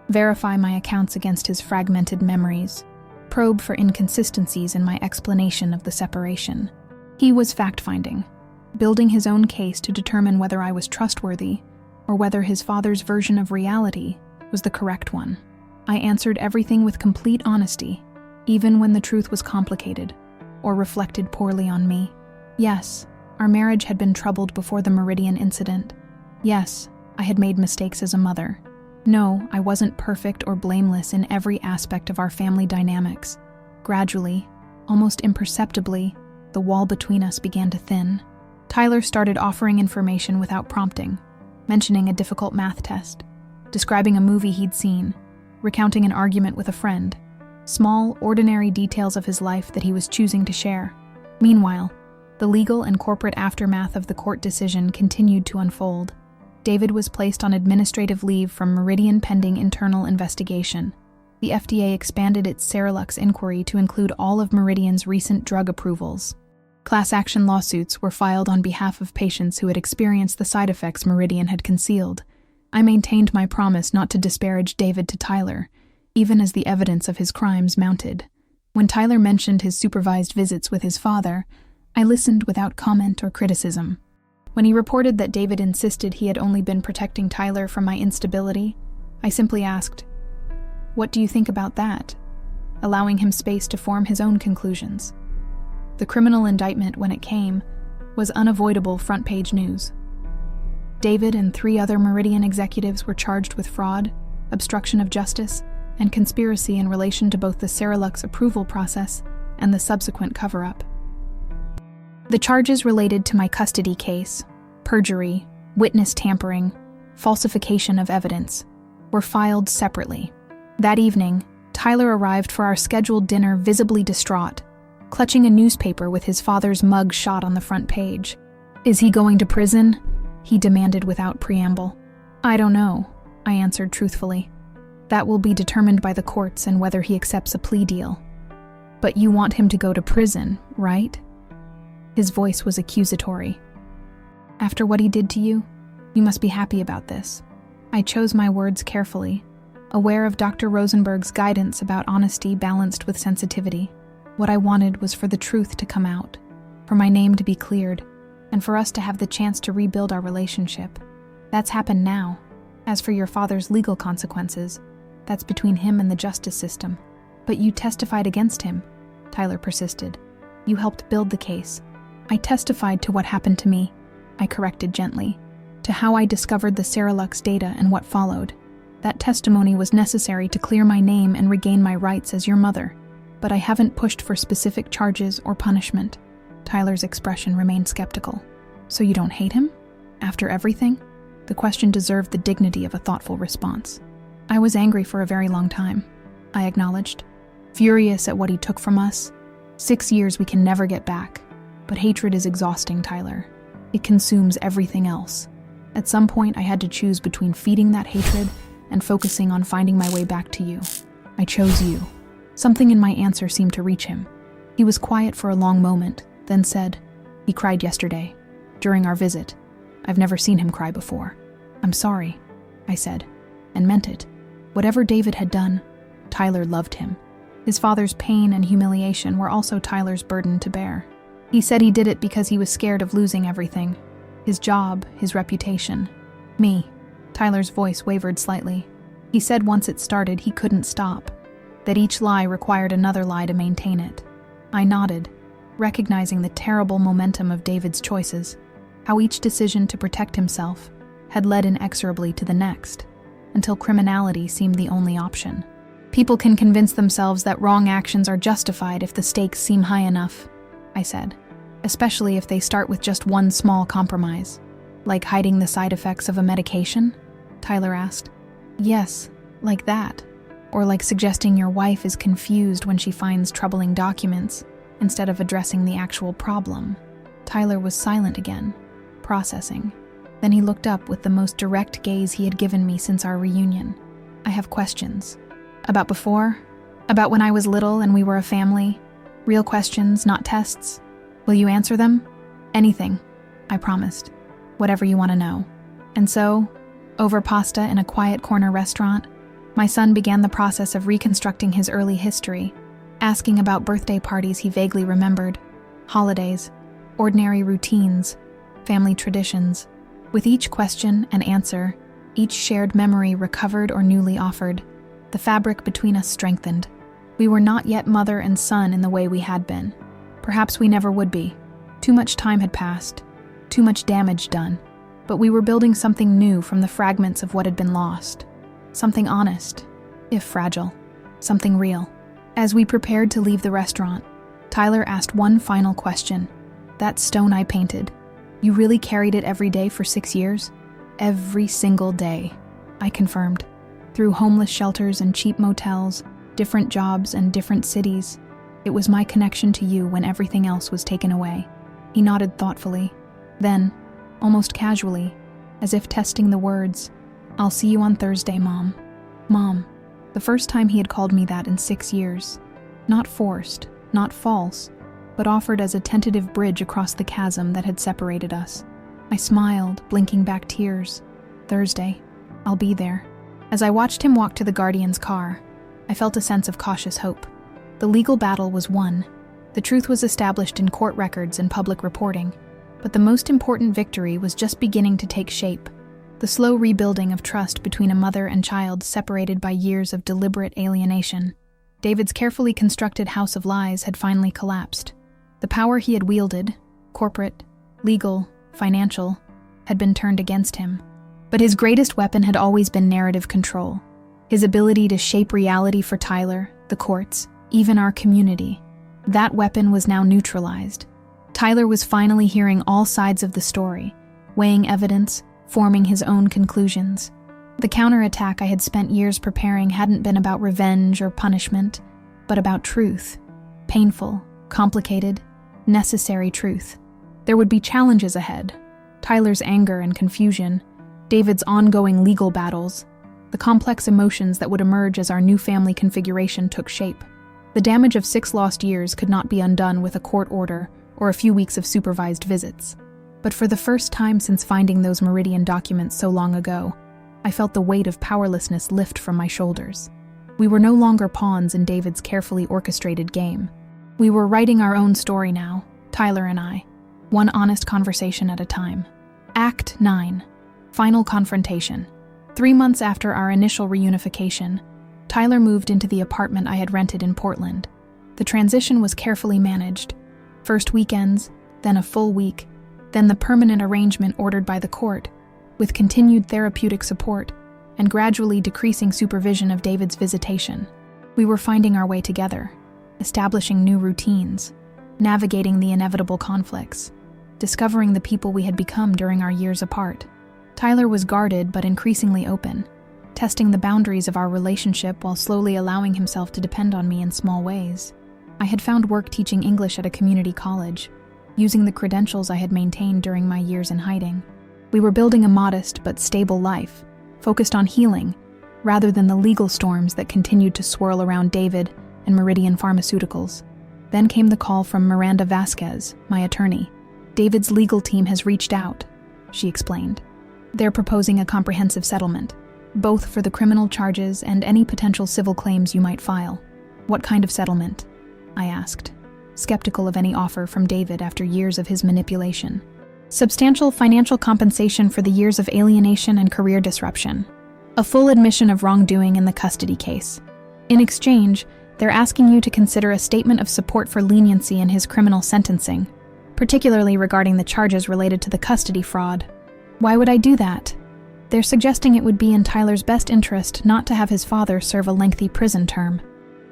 Speaker 1: verify my accounts against his fragmented memories, probe for inconsistencies in my explanation of the separation. He was fact-finding, building his own case to determine whether I was trustworthy or whether his father's version of reality was the correct one. I answered everything with complete honesty, even when the truth was complicated or reflected poorly on me. Yes, our marriage had been troubled before the Meridian incident. Yes, I had made mistakes as a mother. No, I wasn't perfect or blameless in every aspect of our family dynamics. Gradually, almost imperceptibly, the wall between us began to thin. Tyler started offering information without prompting, mentioning a difficult math test, describing a movie he'd seen, recounting an argument with a friend, small, ordinary details of his life that he was choosing to share. Meanwhile, the legal and corporate aftermath of the court decision continued to unfold. David was placed on administrative leave from Meridian pending internal investigation. The FDA expanded its Cerelux inquiry to include all of Meridian's recent drug approvals. Class action lawsuits were filed on behalf of patients who had experienced the side effects Meridian had concealed. I maintained my promise not to disparage David to Tyler, even as the evidence of his crimes mounted. When Tyler mentioned his supervised visits with his father, I listened without comment or criticism. When he reported that David insisted he had only been protecting Tyler from my instability, I simply asked, "What do you think about that?" allowing him space to form his own conclusions. The criminal indictment, when it came, was unavoidable front-page news. David and 3 other Meridian executives were charged with fraud, obstruction of justice, and conspiracy in relation to both the Cerelux approval process and the subsequent cover-up. The charges related to my custody case, perjury, witness tampering, falsification of evidence, were filed separately. That evening, Tyler arrived for our scheduled dinner visibly distraught, clutching a newspaper with his father's mug shot on the front page. "Is he going to prison?" he demanded without preamble. "I don't know," I answered truthfully. "That will be determined by the courts and whether he accepts a plea deal." "But you want him to go to prison, right?" His voice was accusatory. "After what he did to you, you must be happy about this." I chose my words carefully, aware of Dr. Rosenberg's guidance about honesty balanced with sensitivity. What I wanted was for the truth to come out, for my name to be cleared, and for us to have the chance to rebuild our relationship. That's happened now. As for your father's legal consequences, that's between him and the justice system. "But you testified against him," Tyler persisted. "You helped build the case." "I testified to what happened to me," I corrected gently, "to how I discovered the Cerelux data and what followed. That testimony was necessary to clear my name and regain my rights as your mother. But I haven't pushed for specific charges or punishment." Tyler's expression remained skeptical. "So you don't hate him? After everything?" The question deserved the dignity of a thoughtful response. "I was angry for a very long time," I acknowledged. "Furious at what he took from us. 6 years we can never get back. But hatred is exhausting, Tyler. It consumes everything else. At some point, I had to choose between feeding that hatred and focusing on finding my way back to you. I chose you." Something in my answer seemed to reach him. He was quiet for a long moment, then said, "He cried yesterday, during our visit. I've never seen him cry before. I'm sorry, I said, and meant it. Whatever David had done, Tyler loved him. His father's pain and humiliation were also Tyler's burden to bear. He said he did it because he was scared of losing everything. His job, his reputation. Me. Tyler's voice wavered slightly. He said once it started, he couldn't stop. That each lie required another lie to maintain it. I nodded, recognizing the terrible momentum of David's choices, how each decision to protect himself had led inexorably to the next, until criminality seemed the only option. People can convince themselves that wrong actions are justified if the stakes seem high enough, I said, especially if they start with just one small compromise. Like hiding the side effects of a medication? Tyler asked. Yes, like that. Or like suggesting your wife is confused when she finds troubling documents, instead of addressing the actual problem. Tyler was silent again, processing. Then he looked up with the most direct gaze he had given me since our reunion. I have questions. About before? About when I was little and we were a family? Real questions, not tests. Will you answer them? Anything, I promised. Whatever you want to know. And so, over pasta in a quiet corner restaurant, my son began the process of reconstructing his early history, asking about birthday parties he vaguely remembered, holidays, ordinary routines, family traditions. With each question and answer, each shared memory recovered or newly offered, the fabric between us strengthened. We were not yet mother and son in the way we had been. Perhaps we never would be. Too much time had passed, too much damage done. But we were building something new from the fragments of what had been lost. Something honest, if fragile. Something real. As we prepared to leave the restaurant, Tyler asked one final question. That stone I painted, you really carried it every day for 6 years? Every single day, I confirmed. Through homeless shelters and cheap motels, different jobs and different cities, it was my connection to you when everything else was taken away. He nodded thoughtfully. Then, almost casually, as if testing the words, I'll see you on Thursday, Mom. Mom. The first time he had called me that in 6 years. Not forced, not false, but offered as a tentative bridge across the chasm that had separated us. I smiled, blinking back tears. Thursday. I'll be there. As I watched him walk to the Guardian's car, I felt a sense of cautious hope. The legal battle was won. The truth was established in court records and public reporting. But the most important victory was just beginning to take shape. The slow rebuilding of trust between a mother and child separated by years of deliberate alienation. David's carefully constructed house of lies had finally collapsed. The power he had wielded, corporate, legal, financial, had been turned against him. But his greatest weapon had always been narrative control. His ability to shape reality for Tyler, the courts, even our community. That weapon was now neutralized. Tyler was finally hearing all sides of the story, weighing evidence, forming his own conclusions. The counterattack I had spent years preparing hadn't been about revenge or punishment, but about truth. Painful, complicated, necessary truth. There would be challenges ahead. Tyler's anger and confusion, David's ongoing legal battles, the complex emotions that would emerge as our new family configuration took shape. The damage of 6 lost years could not be undone with a court order or a few weeks of supervised visits. But for the first time since finding those Meridian documents so long ago, I felt the weight of powerlessness lift from my shoulders. We were no longer pawns in David's carefully orchestrated game. We were writing our own story now, Tyler and I, one honest conversation at a time. Act 9. Final confrontation. 3 months after our initial reunification, Tyler moved into the apartment I had rented in Portland. The transition was carefully managed. First weekends, then a full week, then the permanent arrangement ordered by the court, with continued therapeutic support and gradually decreasing supervision of David's visitation. We were finding our way together, establishing new routines, navigating the inevitable conflicts, discovering the people we had become during our years apart. Tyler was guarded but increasingly open, testing the boundaries of our relationship while slowly allowing himself to depend on me in small ways. I had found work teaching English at a community college, using the credentials I had maintained during my years in hiding. We were building a modest but stable life, focused on healing, rather than the legal storms that continued to swirl around David and Meridian Pharmaceuticals. Then came the call from Miranda Vasquez, my attorney. David's legal team has reached out. she explained. They're proposing a comprehensive settlement, both for the criminal charges and any potential civil claims you might file. What kind of settlement? I asked, skeptical of any offer from David after years of his manipulation. Substantial financial compensation for the years of alienation and career disruption. A full admission of wrongdoing in the custody case. In exchange, they're asking you to consider a statement of support for leniency in his criminal sentencing, particularly regarding the charges related to the custody fraud. Why would I do that? They're suggesting it would be in Tyler's best interest not to have his father serve a lengthy prison term,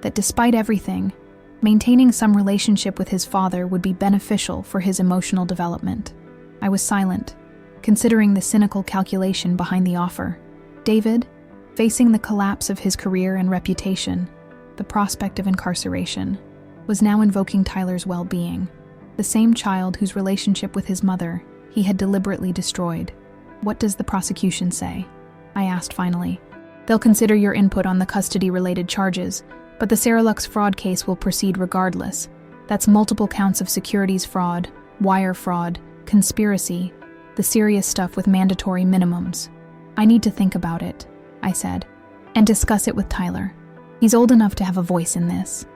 Speaker 1: that despite everything, maintaining some relationship with his father would be beneficial for his emotional development. I was silent, considering the cynical calculation behind the offer. David, facing the collapse of his career and reputation, the prospect of incarceration, was now invoking Tyler's well-being, the same child whose relationship with his mother he had deliberately destroyed. What does the prosecution say? I asked finally. They'll consider your input on the custody-related charges, but the Serelux fraud case will proceed regardless. That's multiple counts of securities fraud, wire fraud, conspiracy, the serious stuff with mandatory minimums. I need to think about it, I said, and discuss it with Tyler. He's old enough to have a voice in this.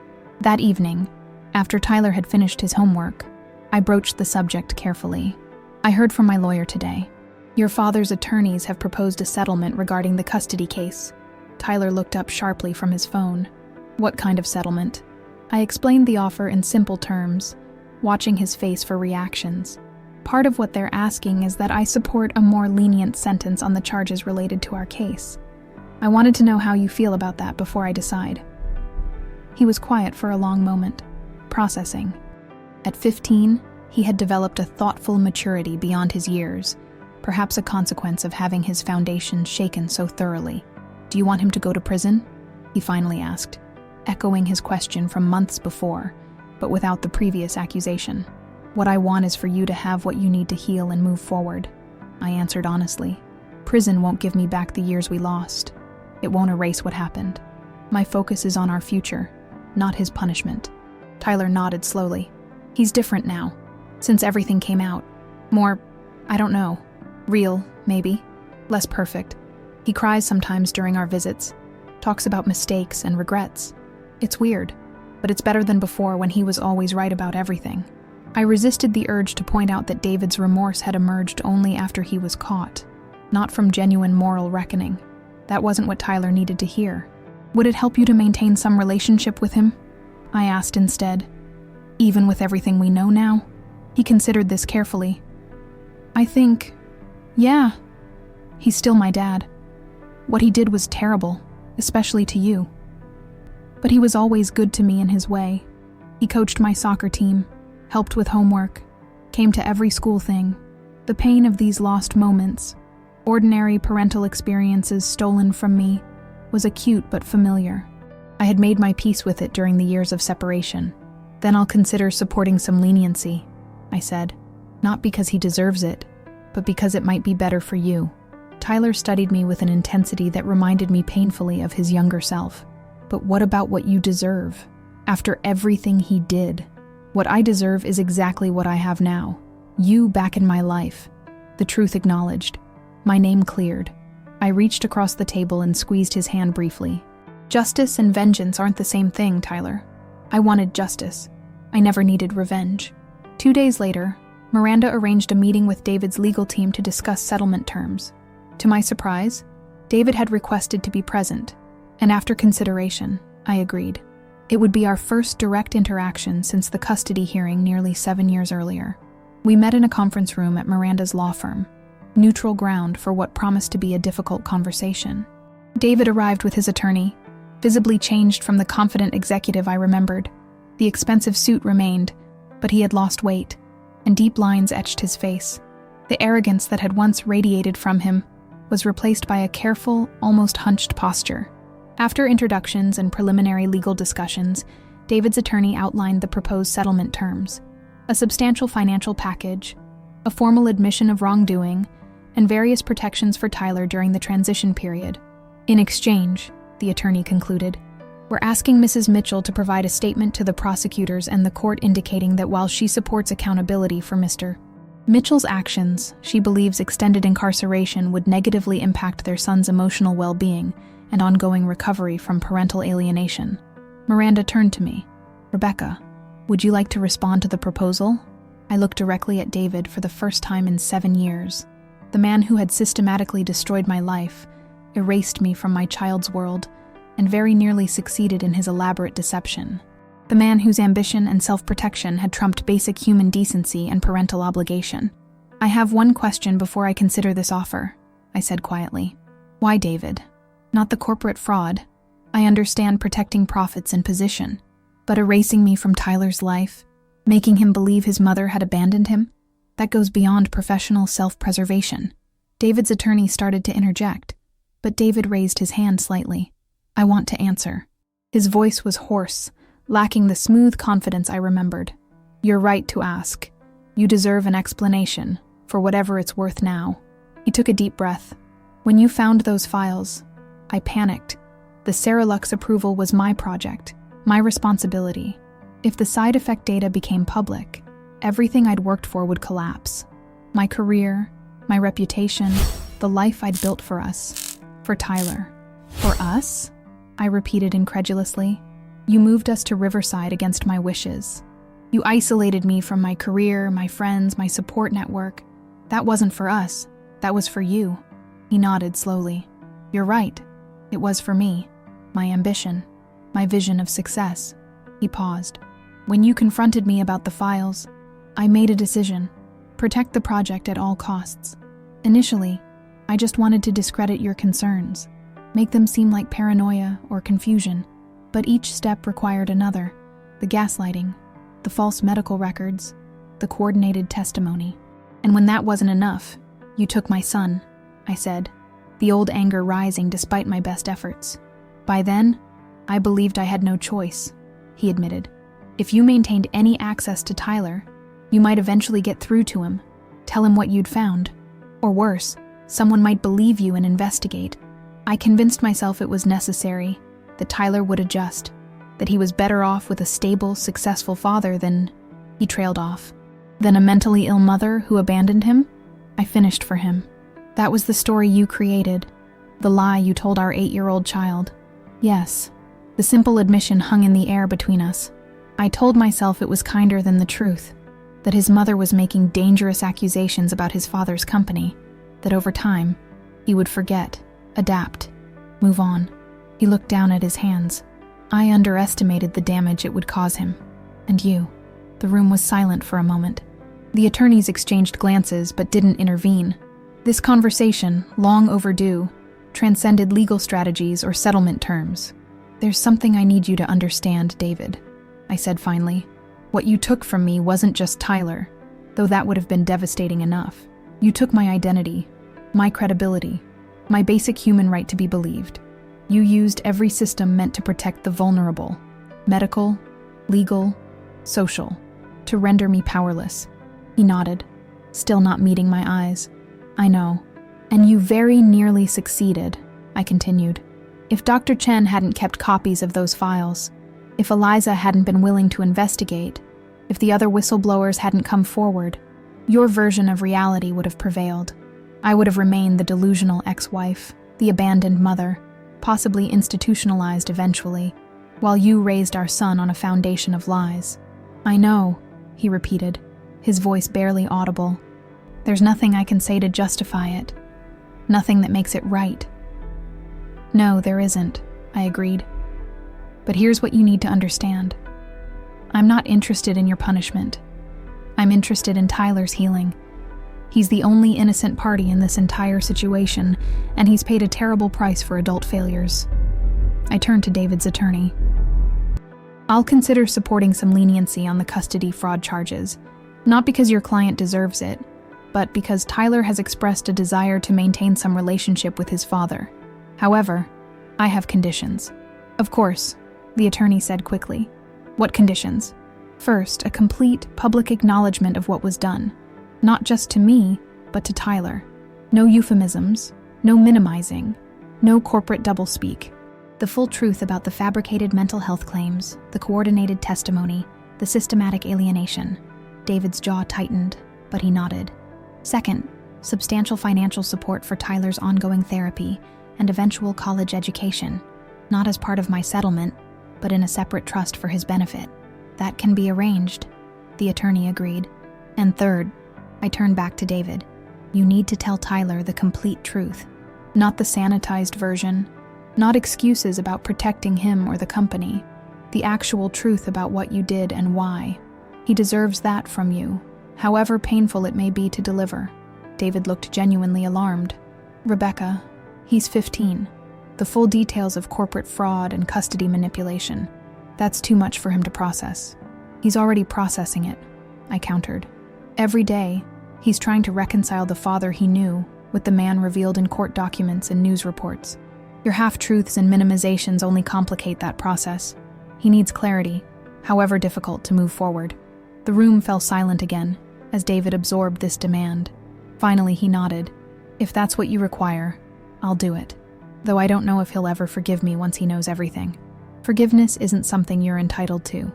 Speaker 1: That evening, after Tyler had finished his homework, I broached the subject carefully. I heard from my lawyer today. Your father's attorneys have proposed a settlement regarding the custody case. Tyler looked up sharply from his phone. What kind of settlement? I explained the offer in simple terms, watching his face for reactions. Part of what they're asking is that I support a more lenient sentence on the charges related to our case. I wanted to know how you feel about that before I decide. He was quiet for a long moment, processing. At 15, he had developed a thoughtful maturity beyond his years, perhaps a consequence of having his foundation shaken so thoroughly. Do you want him to go to prison? He finally asked, echoing his question from months before, but without the previous accusation. What I want is for you to have what you need to heal and move forward, I answered honestly. Prison won't give me back the years we lost. It won't erase what happened. My focus is on our future, not his punishment. Tyler nodded slowly. He's different now, since everything came out. More, I don't know, real, maybe, less perfect. He cries sometimes during our visits, talks about mistakes and regrets. It's weird, but it's better than before when he was always right about everything. I resisted the urge to point out that David's remorse had emerged only after he was caught, not from genuine moral reckoning. That wasn't what Tyler needed to hear. Would it help you to maintain some relationship with him? I asked instead. Even with everything we know now? He considered this carefully. I think, yeah, he's still my dad. What he did was terrible, especially to you. But he was always good to me in his way. He coached my soccer team, helped with homework, came to every school thing. The pain of these lost moments, ordinary parental experiences stolen from me, was acute but familiar. I had made my peace with it during the years of separation. Then I'll consider supporting some leniency, I said, not because he deserves it, but because it might be better for you. Tyler studied me with an intensity that reminded me painfully of his younger self. But what about what you deserve? After everything he did, what I deserve is exactly what I have now. You back in my life. The truth acknowledged. My name cleared. I reached across the table and squeezed his hand briefly. Justice and vengeance aren't the same thing, Tyler. I wanted justice. I never needed revenge. 2 days later, Miranda arranged a meeting with David's legal team to discuss settlement terms. To my surprise, David had requested to be present, and after consideration, I agreed. It would be our first direct interaction since the custody hearing nearly 7 years earlier. We met in a conference room at Miranda's law firm, neutral ground for what promised to be a difficult conversation. David arrived with his attorney, visibly changed from the confident executive I remembered. The expensive suit remained, but he had lost weight, and deep lines etched his face. The arrogance that had once radiated from him was replaced by a careful, almost hunched posture. After introductions and preliminary legal discussions, David's attorney outlined the proposed settlement terms: a substantial financial package, a formal admission of wrongdoing, and various protections for Tyler during the transition period. In exchange, the attorney concluded, we're asking Mrs. Mitchell to provide a statement to the prosecutors and the court indicating that while she supports accountability for Mr. Mitchell's actions, she believes extended incarceration would negatively impact their son's emotional well-being and ongoing recovery from parental alienation. Miranda turned to me. Rebecca, would you like to respond to the proposal? I looked directly at David for the first time in 7 years. The man who had systematically destroyed my life, erased me from my child's world, and very nearly succeeded in his elaborate deception. The man whose ambition and self-protection had trumped basic human decency and parental obligation. I have one question before I consider this offer, I said quietly. Why David? Not the corporate fraud. I understand protecting profits and position, but erasing me from Tyler's life, making him believe his mother had abandoned him, that goes beyond professional self-preservation. David's attorney started to interject, but David raised his hand slightly. I want to answer. His voice was hoarse, lacking the smooth confidence I remembered. You're right to ask. You deserve an explanation, for whatever it's worth now. He took a deep breath. When you found those files, I panicked. The Cerelux approval was my project, my responsibility. If the side effect data became public, everything I'd worked for would collapse. My career, my reputation, the life I'd built for us, for Tyler. For us? I repeated incredulously. You moved us to Riverside against my wishes. You isolated me from my career, my friends, my support network. That wasn't for us. That was for you. He nodded slowly. You're right. It was for me. My ambition. My vision of success. He paused. When you confronted me about the files, I made a decision. Protect the project at all costs. Initially, I just wanted to discredit your concerns, make them seem like paranoia or confusion. But each step required another. The gaslighting, the false medical records, the coordinated testimony. And when that wasn't enough, you took my son, I said, the old anger rising despite my best efforts. By then, I believed I had no choice, he admitted. If you maintained any access to Tyler, you might eventually get through to him, tell him what you'd found. Or worse, someone might believe you and investigate. I convinced myself it was necessary, that Tyler would adjust, that he was better off with a stable, successful father than, he trailed off, than a mentally ill mother who abandoned him. I finished for him. That was the story you created, the lie you told our 8-year-old child. Yes, the simple admission hung in the air between us. I told myself it was kinder than the truth, that his mother was making dangerous accusations about his father's company, that over time, he would forget, adapt, move on. He looked down at his hands. I underestimated the damage it would cause him. And you. The room was silent for a moment. The attorneys exchanged glances but didn't intervene. This conversation, long overdue, transcended legal strategies or settlement terms. There's something I need you to understand, David, I said finally. What you took from me wasn't just Tyler, though that would have been devastating enough. You took my identity, my credibility, my basic human right to be believed. You used every system meant to protect the vulnerable, medical, legal, social, to render me powerless. He nodded, still not meeting my eyes. I know. And you very nearly succeeded, I continued. If Dr. Chen hadn't kept copies of those files, if Eliza hadn't been willing to investigate, if the other whistleblowers hadn't come forward, your version of reality would have prevailed. I would have remained the delusional ex-wife, the abandoned mother, possibly institutionalized eventually, while you raised our son on a foundation of lies. I know, he repeated, his voice barely audible. There's nothing I can say to justify it. Nothing that makes it right. No, there isn't, I agreed. But here's what you need to understand. I'm not interested in your punishment. I'm interested in Tyler's healing. He's the only innocent party in this entire situation, and he's paid a terrible price for adult failures. I turned to David's attorney. I'll consider supporting some leniency on the custody fraud charges, not because your client deserves it, but because Tyler has expressed a desire to maintain some relationship with his father. However, I have conditions. Of course, the attorney said quickly. What conditions? First, a complete public acknowledgement of what was done. Not just to me, but to Tyler. No euphemisms, no minimizing, no corporate doublespeak. The full truth about the fabricated mental health claims, the coordinated testimony, the systematic alienation. David's jaw tightened. but he nodded. Second, substantial financial support for Tyler's ongoing therapy and eventual college education, not as part of my settlement, but in a separate trust for his benefit. That can be arranged, the attorney agreed. And third, I turned back to David. You need to tell Tyler the complete truth, not the sanitized version, not excuses about protecting him or the company, the actual truth about what you did and why. He deserves that from you, however painful it may be to deliver. David looked genuinely alarmed. Rebecca, he's 15. The full details of corporate fraud and custody manipulation. That's too much for him to process. He's already processing it, I countered. Every day, he's trying to reconcile the father he knew with the man revealed in court documents and news reports. Your half-truths and minimizations only complicate that process. He needs clarity, however difficult, to move forward. The room fell silent again as David absorbed this demand. Finally, he nodded. If that's what you require, I'll do it. Though I don't know if he'll ever forgive me once he knows everything. Forgiveness isn't something you're entitled to,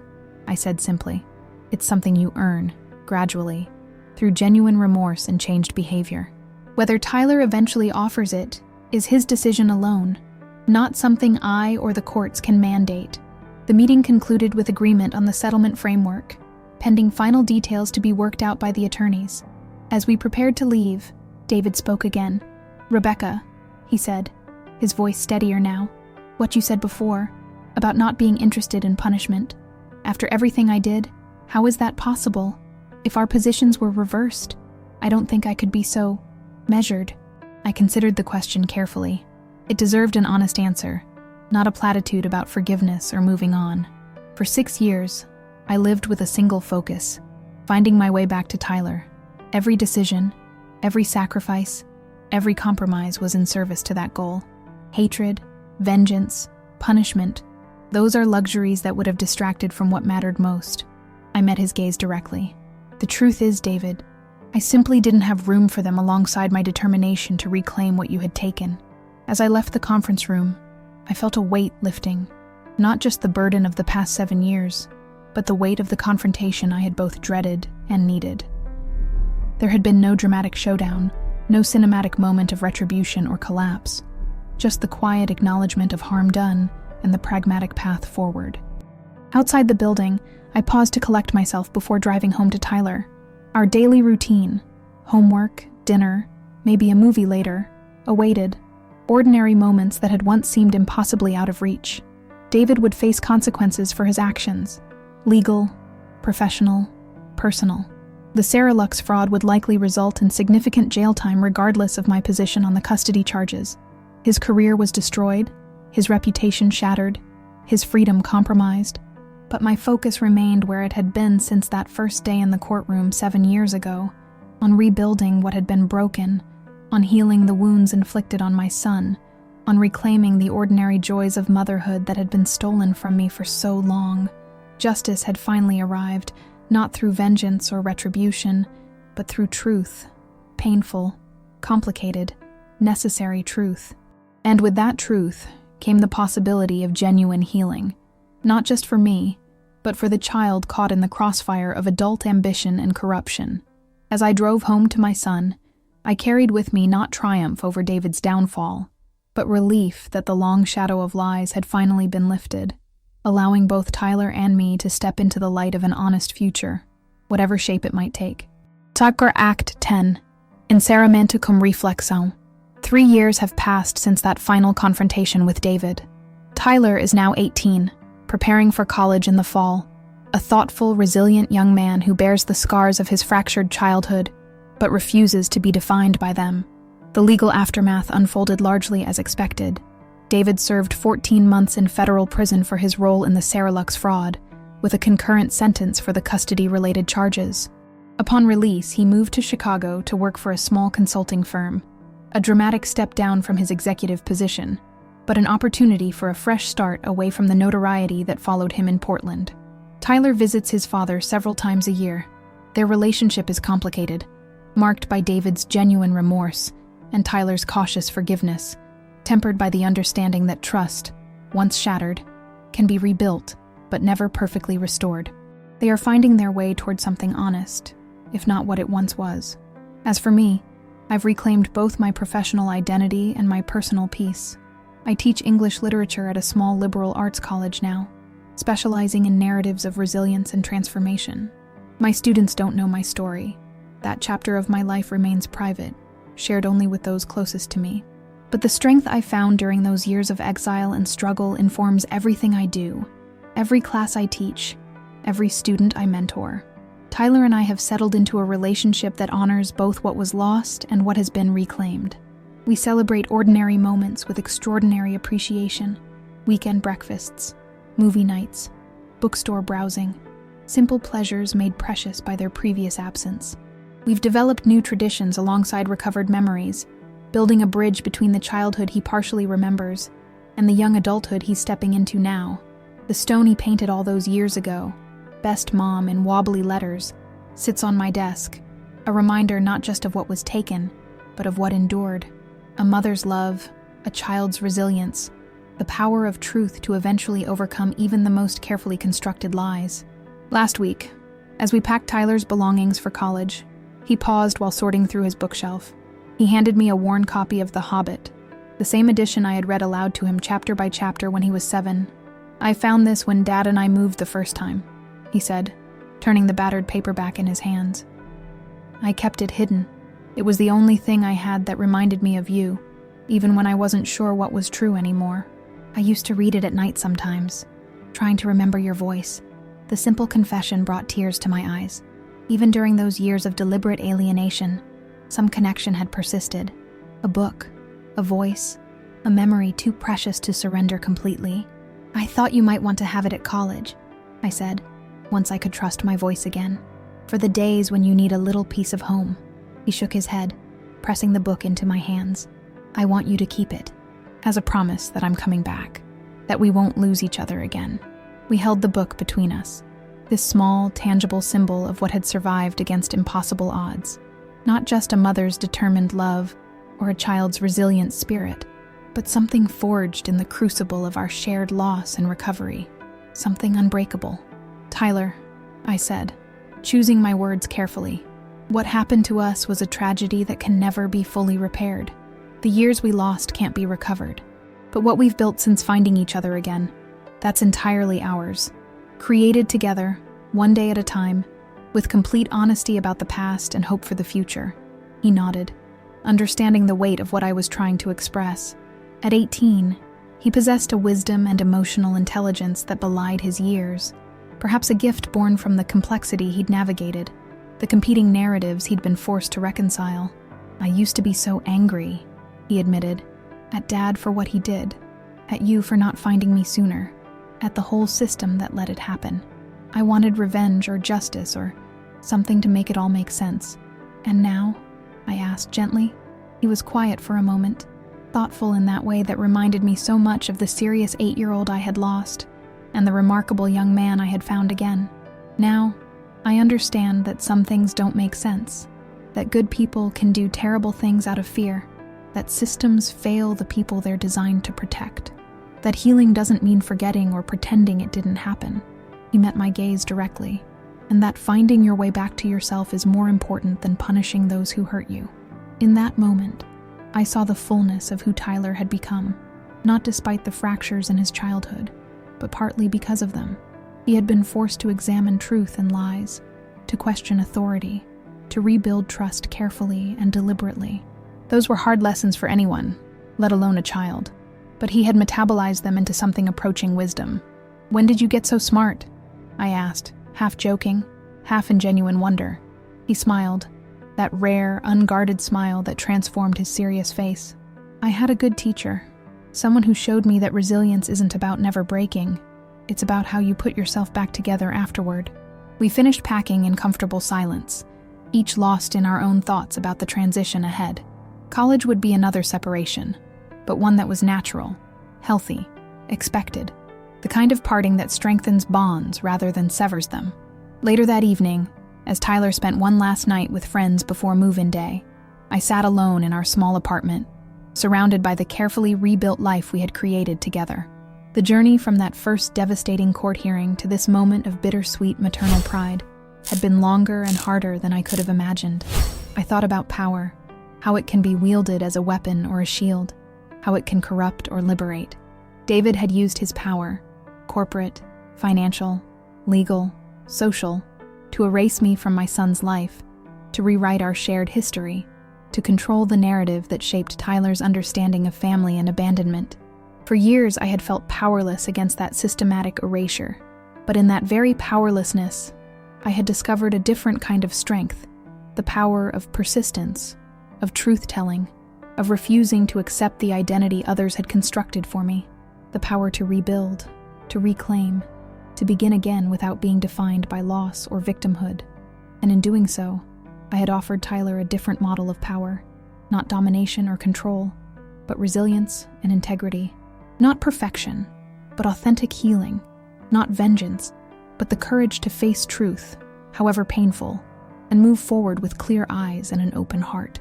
Speaker 1: I said simply. It's something you earn, gradually, through genuine remorse and changed behavior. Whether Tyler eventually offers it is his decision alone, not something I or the courts can mandate. The meeting concluded with agreement on the settlement framework, pending final details to be worked out by the attorneys. As we prepared to leave, David spoke again. Rebecca, he said, his voice steadier now, what you said before, about not being interested in punishment. After everything I did, how is that possible? If our positions were reversed, I don't think I could be so measured. I considered the question carefully. It deserved an honest answer, not a platitude about forgiveness or moving on. For 6 years, I lived with a single focus, finding my way back to Tyler. Every decision, every sacrifice, every compromise was in service to that goal. Hatred, vengeance, punishment, those are luxuries that would have distracted from what mattered most. I met his gaze directly. The truth is, David, I simply didn't have room for them alongside my determination to reclaim what you had taken. As I left the conference room, I felt a weight lifting, not just the burden of the past 7 years, but the weight of the confrontation I had both dreaded and needed. There had been no dramatic showdown, no cinematic moment of retribution or collapse, just the quiet acknowledgement of harm done and the pragmatic path forward. Outside the building, I paused to collect myself before driving home to Tyler. Our daily routine, homework, dinner, maybe a movie later, awaited, ordinary moments that had once seemed impossibly out of reach. David would face consequences for his actions, legal, professional, personal. The Serelux fraud would likely result in significant jail time regardless of my position on the custody charges. His career was destroyed, his reputation shattered, his freedom compromised. But my focus remained where it had been since that first day in the courtroom 7 years ago, on rebuilding what had been broken, on healing the wounds inflicted on my son, on reclaiming the ordinary joys of motherhood that had been stolen from me for so long. Justice had finally arrived, not through vengeance or retribution, but through truth, painful, complicated, necessary truth. And with that truth came the possibility of genuine healing, not just for me, but for the child caught in the crossfire of adult ambition and corruption. As I drove home to my son, I carried with me not triumph over David's downfall, but relief that the long shadow of lies had finally been lifted, allowing both Tyler and me to step into the light of an honest future, whatever shape it might take. Tucker Act 10. Encerramento cum reflexão. 3 years have passed since that final confrontation with David. Tyler is now 18, preparing for college in the fall, a thoughtful, resilient young man who bears the scars of his fractured childhood, but refuses to be defined by them. The legal aftermath unfolded largely as expected. David served 14 months in federal prison for his role in the Serelux fraud, with a concurrent sentence for the custody-related charges. Upon release, he moved to Chicago to work for a small consulting firm, a dramatic step down from his executive position, but an opportunity for a fresh start away from the notoriety that followed him in Portland. Tyler visits his father several times a year. Their relationship is complicated, marked by David's genuine remorse and Tyler's cautious forgiveness, tempered by the understanding that trust, once shattered, can be rebuilt, but never perfectly restored. They are finding their way toward something honest, if not what it once was. As for me, I've reclaimed both my professional identity and my personal peace. I teach English literature at a small liberal arts college now, specializing in narratives of resilience and transformation. My students don't know my story. That chapter of my life remains private, shared only with those closest to me. But the strength I found during those years of exile and struggle informs everything I do, every class I teach, every student I mentor. Tyler and I have settled into a relationship that honors both what was lost and what has been reclaimed. We celebrate ordinary moments with extraordinary appreciation. Weekend breakfasts, movie nights, bookstore browsing, simple pleasures made precious by their previous absence. We've developed new traditions alongside recovered memories, building a bridge between the childhood he partially remembers and the young adulthood he's stepping into now. The stone he painted all those years ago, "Best Mom" in wobbly letters, sits on my desk, a reminder not just of what was taken, but of what endured. A mother's love, a child's resilience, the power of truth to eventually overcome even the most carefully constructed lies. Last week, as we packed Tyler's belongings for college, he paused while sorting through his bookshelf. He handed me a worn copy of The Hobbit, the same edition I had read aloud to him chapter by chapter when he was 7. "I found this when Dad and I moved the first time," he said, turning the battered paperback in his hands. "I kept it hidden. It was the only thing I had that reminded me of you, even when I wasn't sure what was true anymore. I used to read it at night sometimes, trying to remember your voice." The simple confession brought tears to my eyes. Even during those years of deliberate alienation, some connection had persisted. A book, a voice, a memory too precious to surrender completely. "I thought you might want to have it at college," I said, once I could trust my voice again. "For the days when you need a little piece of home." He shook his head, pressing the book into my hands. "I want you to keep it, as a promise that I'm coming back, that we won't lose each other again." We held the book between us, this small, tangible symbol of what had survived against impossible odds. Not just a mother's determined love or a child's resilient spirit, but something forged in the crucible of our shared loss and recovery, something unbreakable. "Tyler," I said, choosing my words carefully, "what happened to us was a tragedy that can never be fully repaired. The years we lost can't be recovered. But what we've built since finding each other again, that's entirely ours. Created together, one day at a time, with complete honesty about the past and hope for the future." He nodded, understanding the weight of what I was trying to express. At 18, he possessed a wisdom and emotional intelligence that belied his years, perhaps a gift born from the complexity he'd navigated, the competing narratives he'd been forced to reconcile. "I used to be so angry," he admitted, "at Dad for what he did, at you for not finding me sooner, at the whole system that let it happen. I wanted revenge or justice or something to make it all make sense. And now?" I asked gently. He was quiet for a moment, thoughtful in that way that reminded me so much of the serious 8-year-old I had lost and the remarkable young man I had found again. "Now, I understand that some things don't make sense, that good people can do terrible things out of fear, that systems fail the people they're designed to protect, that healing doesn't mean forgetting or pretending it didn't happen." He met my gaze directly, "and that finding your way back to yourself is more important than punishing those who hurt you." In that moment, I saw the fullness of who Tyler had become, not despite the fractures in his childhood, but partly because of them. He had been forced to examine truth and lies, to question authority, to rebuild trust carefully and deliberately. Those were hard lessons for anyone, let alone a child, but he had metabolized them into something approaching wisdom. "When did you get so smart?" I asked, half joking, half in genuine wonder. He smiled, that rare, unguarded smile that transformed his serious face. "I had a good teacher, someone who showed me that resilience isn't about never breaking. It's about how you put yourself back together afterward." We finished packing in comfortable silence, each lost in our own thoughts about the transition ahead. College would be another separation, but one that was natural, healthy, expected. The kind of parting that strengthens bonds rather than severs them. Later that evening, as Tyler spent one last night with friends before move-in day, I sat alone in our small apartment, surrounded by the carefully rebuilt life we had created together. The journey from that first devastating court hearing to this moment of bittersweet maternal pride, had been longer and harder than I could have imagined. I thought about power, how it can be wielded as a weapon or a shield, how it can corrupt or liberate. David had used his power, corporate, financial, legal, social, to erase me from my son's life, to rewrite our shared history, to control the narrative that shaped Tyler's understanding of family and abandonment. For years, I had felt powerless against that systematic erasure. But in that very powerlessness, I had discovered a different kind of strength, the power of persistence, of truth-telling, of refusing to accept the identity others had constructed for me, the power to rebuild, to reclaim, to begin again without being defined by loss or victimhood. And in doing so, I had offered Tyler a different model of power, not domination or control, but resilience and integrity. Not perfection, but authentic healing. Not vengeance, but the courage to face truth, however painful, and move forward with clear eyes and an open heart.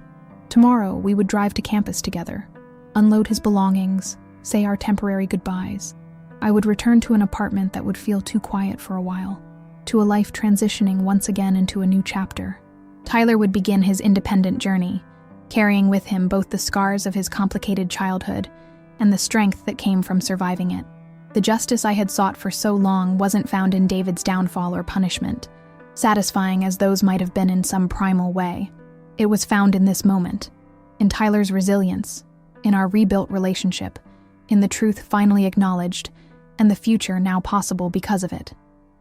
Speaker 1: Tomorrow, we would drive to campus together, unload his belongings, say our temporary goodbyes. I would return to an apartment that would feel too quiet for a while, to a life transitioning once again into a new chapter. Tyler would begin his independent journey, carrying with him both the scars of his complicated childhood and the strength that came from surviving it. The justice I had sought for so long wasn't found in David's downfall or punishment, satisfying as those might have been in some primal way. It was found in this moment, in Tyler's resilience, in our rebuilt relationship, in the truth finally acknowledged, and the future now possible because of it.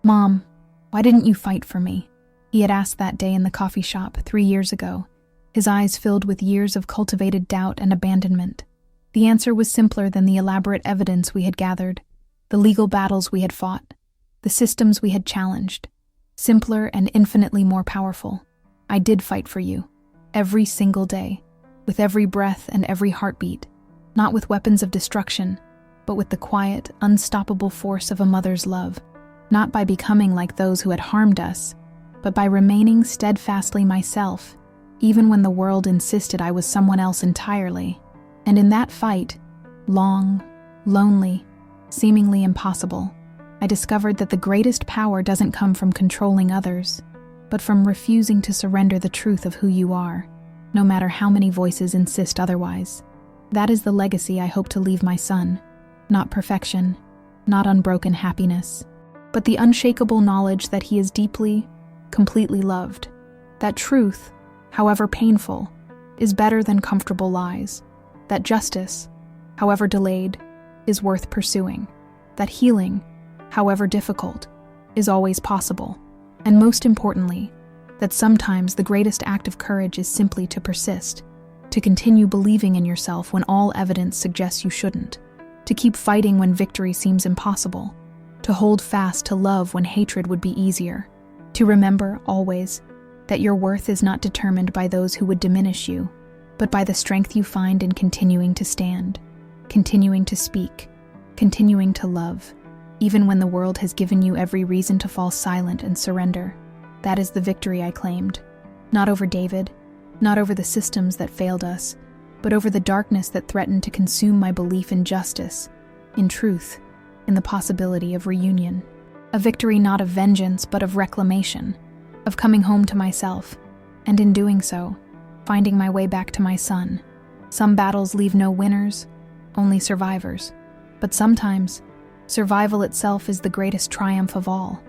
Speaker 1: "Mom, why didn't you fight for me?" he had asked that day in the coffee shop 3 years ago, his eyes filled with years of cultivated doubt and abandonment. The answer was simpler than the elaborate evidence we had gathered, the legal battles we had fought, the systems we had challenged. Simpler and infinitely more powerful. I did fight for you, every single day, with every breath and every heartbeat, not with weapons of destruction, but with the quiet, unstoppable force of a mother's love, not by becoming like those who had harmed us, but by remaining steadfastly myself, even when the world insisted I was someone else entirely. And in that fight, long, lonely, seemingly impossible, I discovered that the greatest power doesn't come from controlling others, but from refusing to surrender the truth of who you are, no matter how many voices insist otherwise. That is the legacy I hope to leave my son. Not perfection, not unbroken happiness, but the unshakable knowledge that he is deeply, completely loved. That truth, however painful, is better than comfortable lies. That justice, however delayed, is worth pursuing. That healing, however difficult, is always possible. And most importantly, that sometimes the greatest act of courage is simply to persist, to continue believing in yourself when all evidence suggests you shouldn't, to keep fighting when victory seems impossible, to hold fast to love when hatred would be easier, to remember always that your worth is not determined by those who would diminish you, but by the strength you find in continuing to stand, continuing to speak, continuing to love, even when the world has given you every reason to fall silent and surrender. That is the victory I claimed, not over David, not over the systems that failed us, but over the darkness that threatened to consume my belief in justice, in truth, in the possibility of reunion. A victory not of vengeance, but of reclamation, of coming home to myself, and in doing so, finding my way back to my son. Some battles leave no winners, only survivors. But sometimes, survival itself is the greatest triumph of all.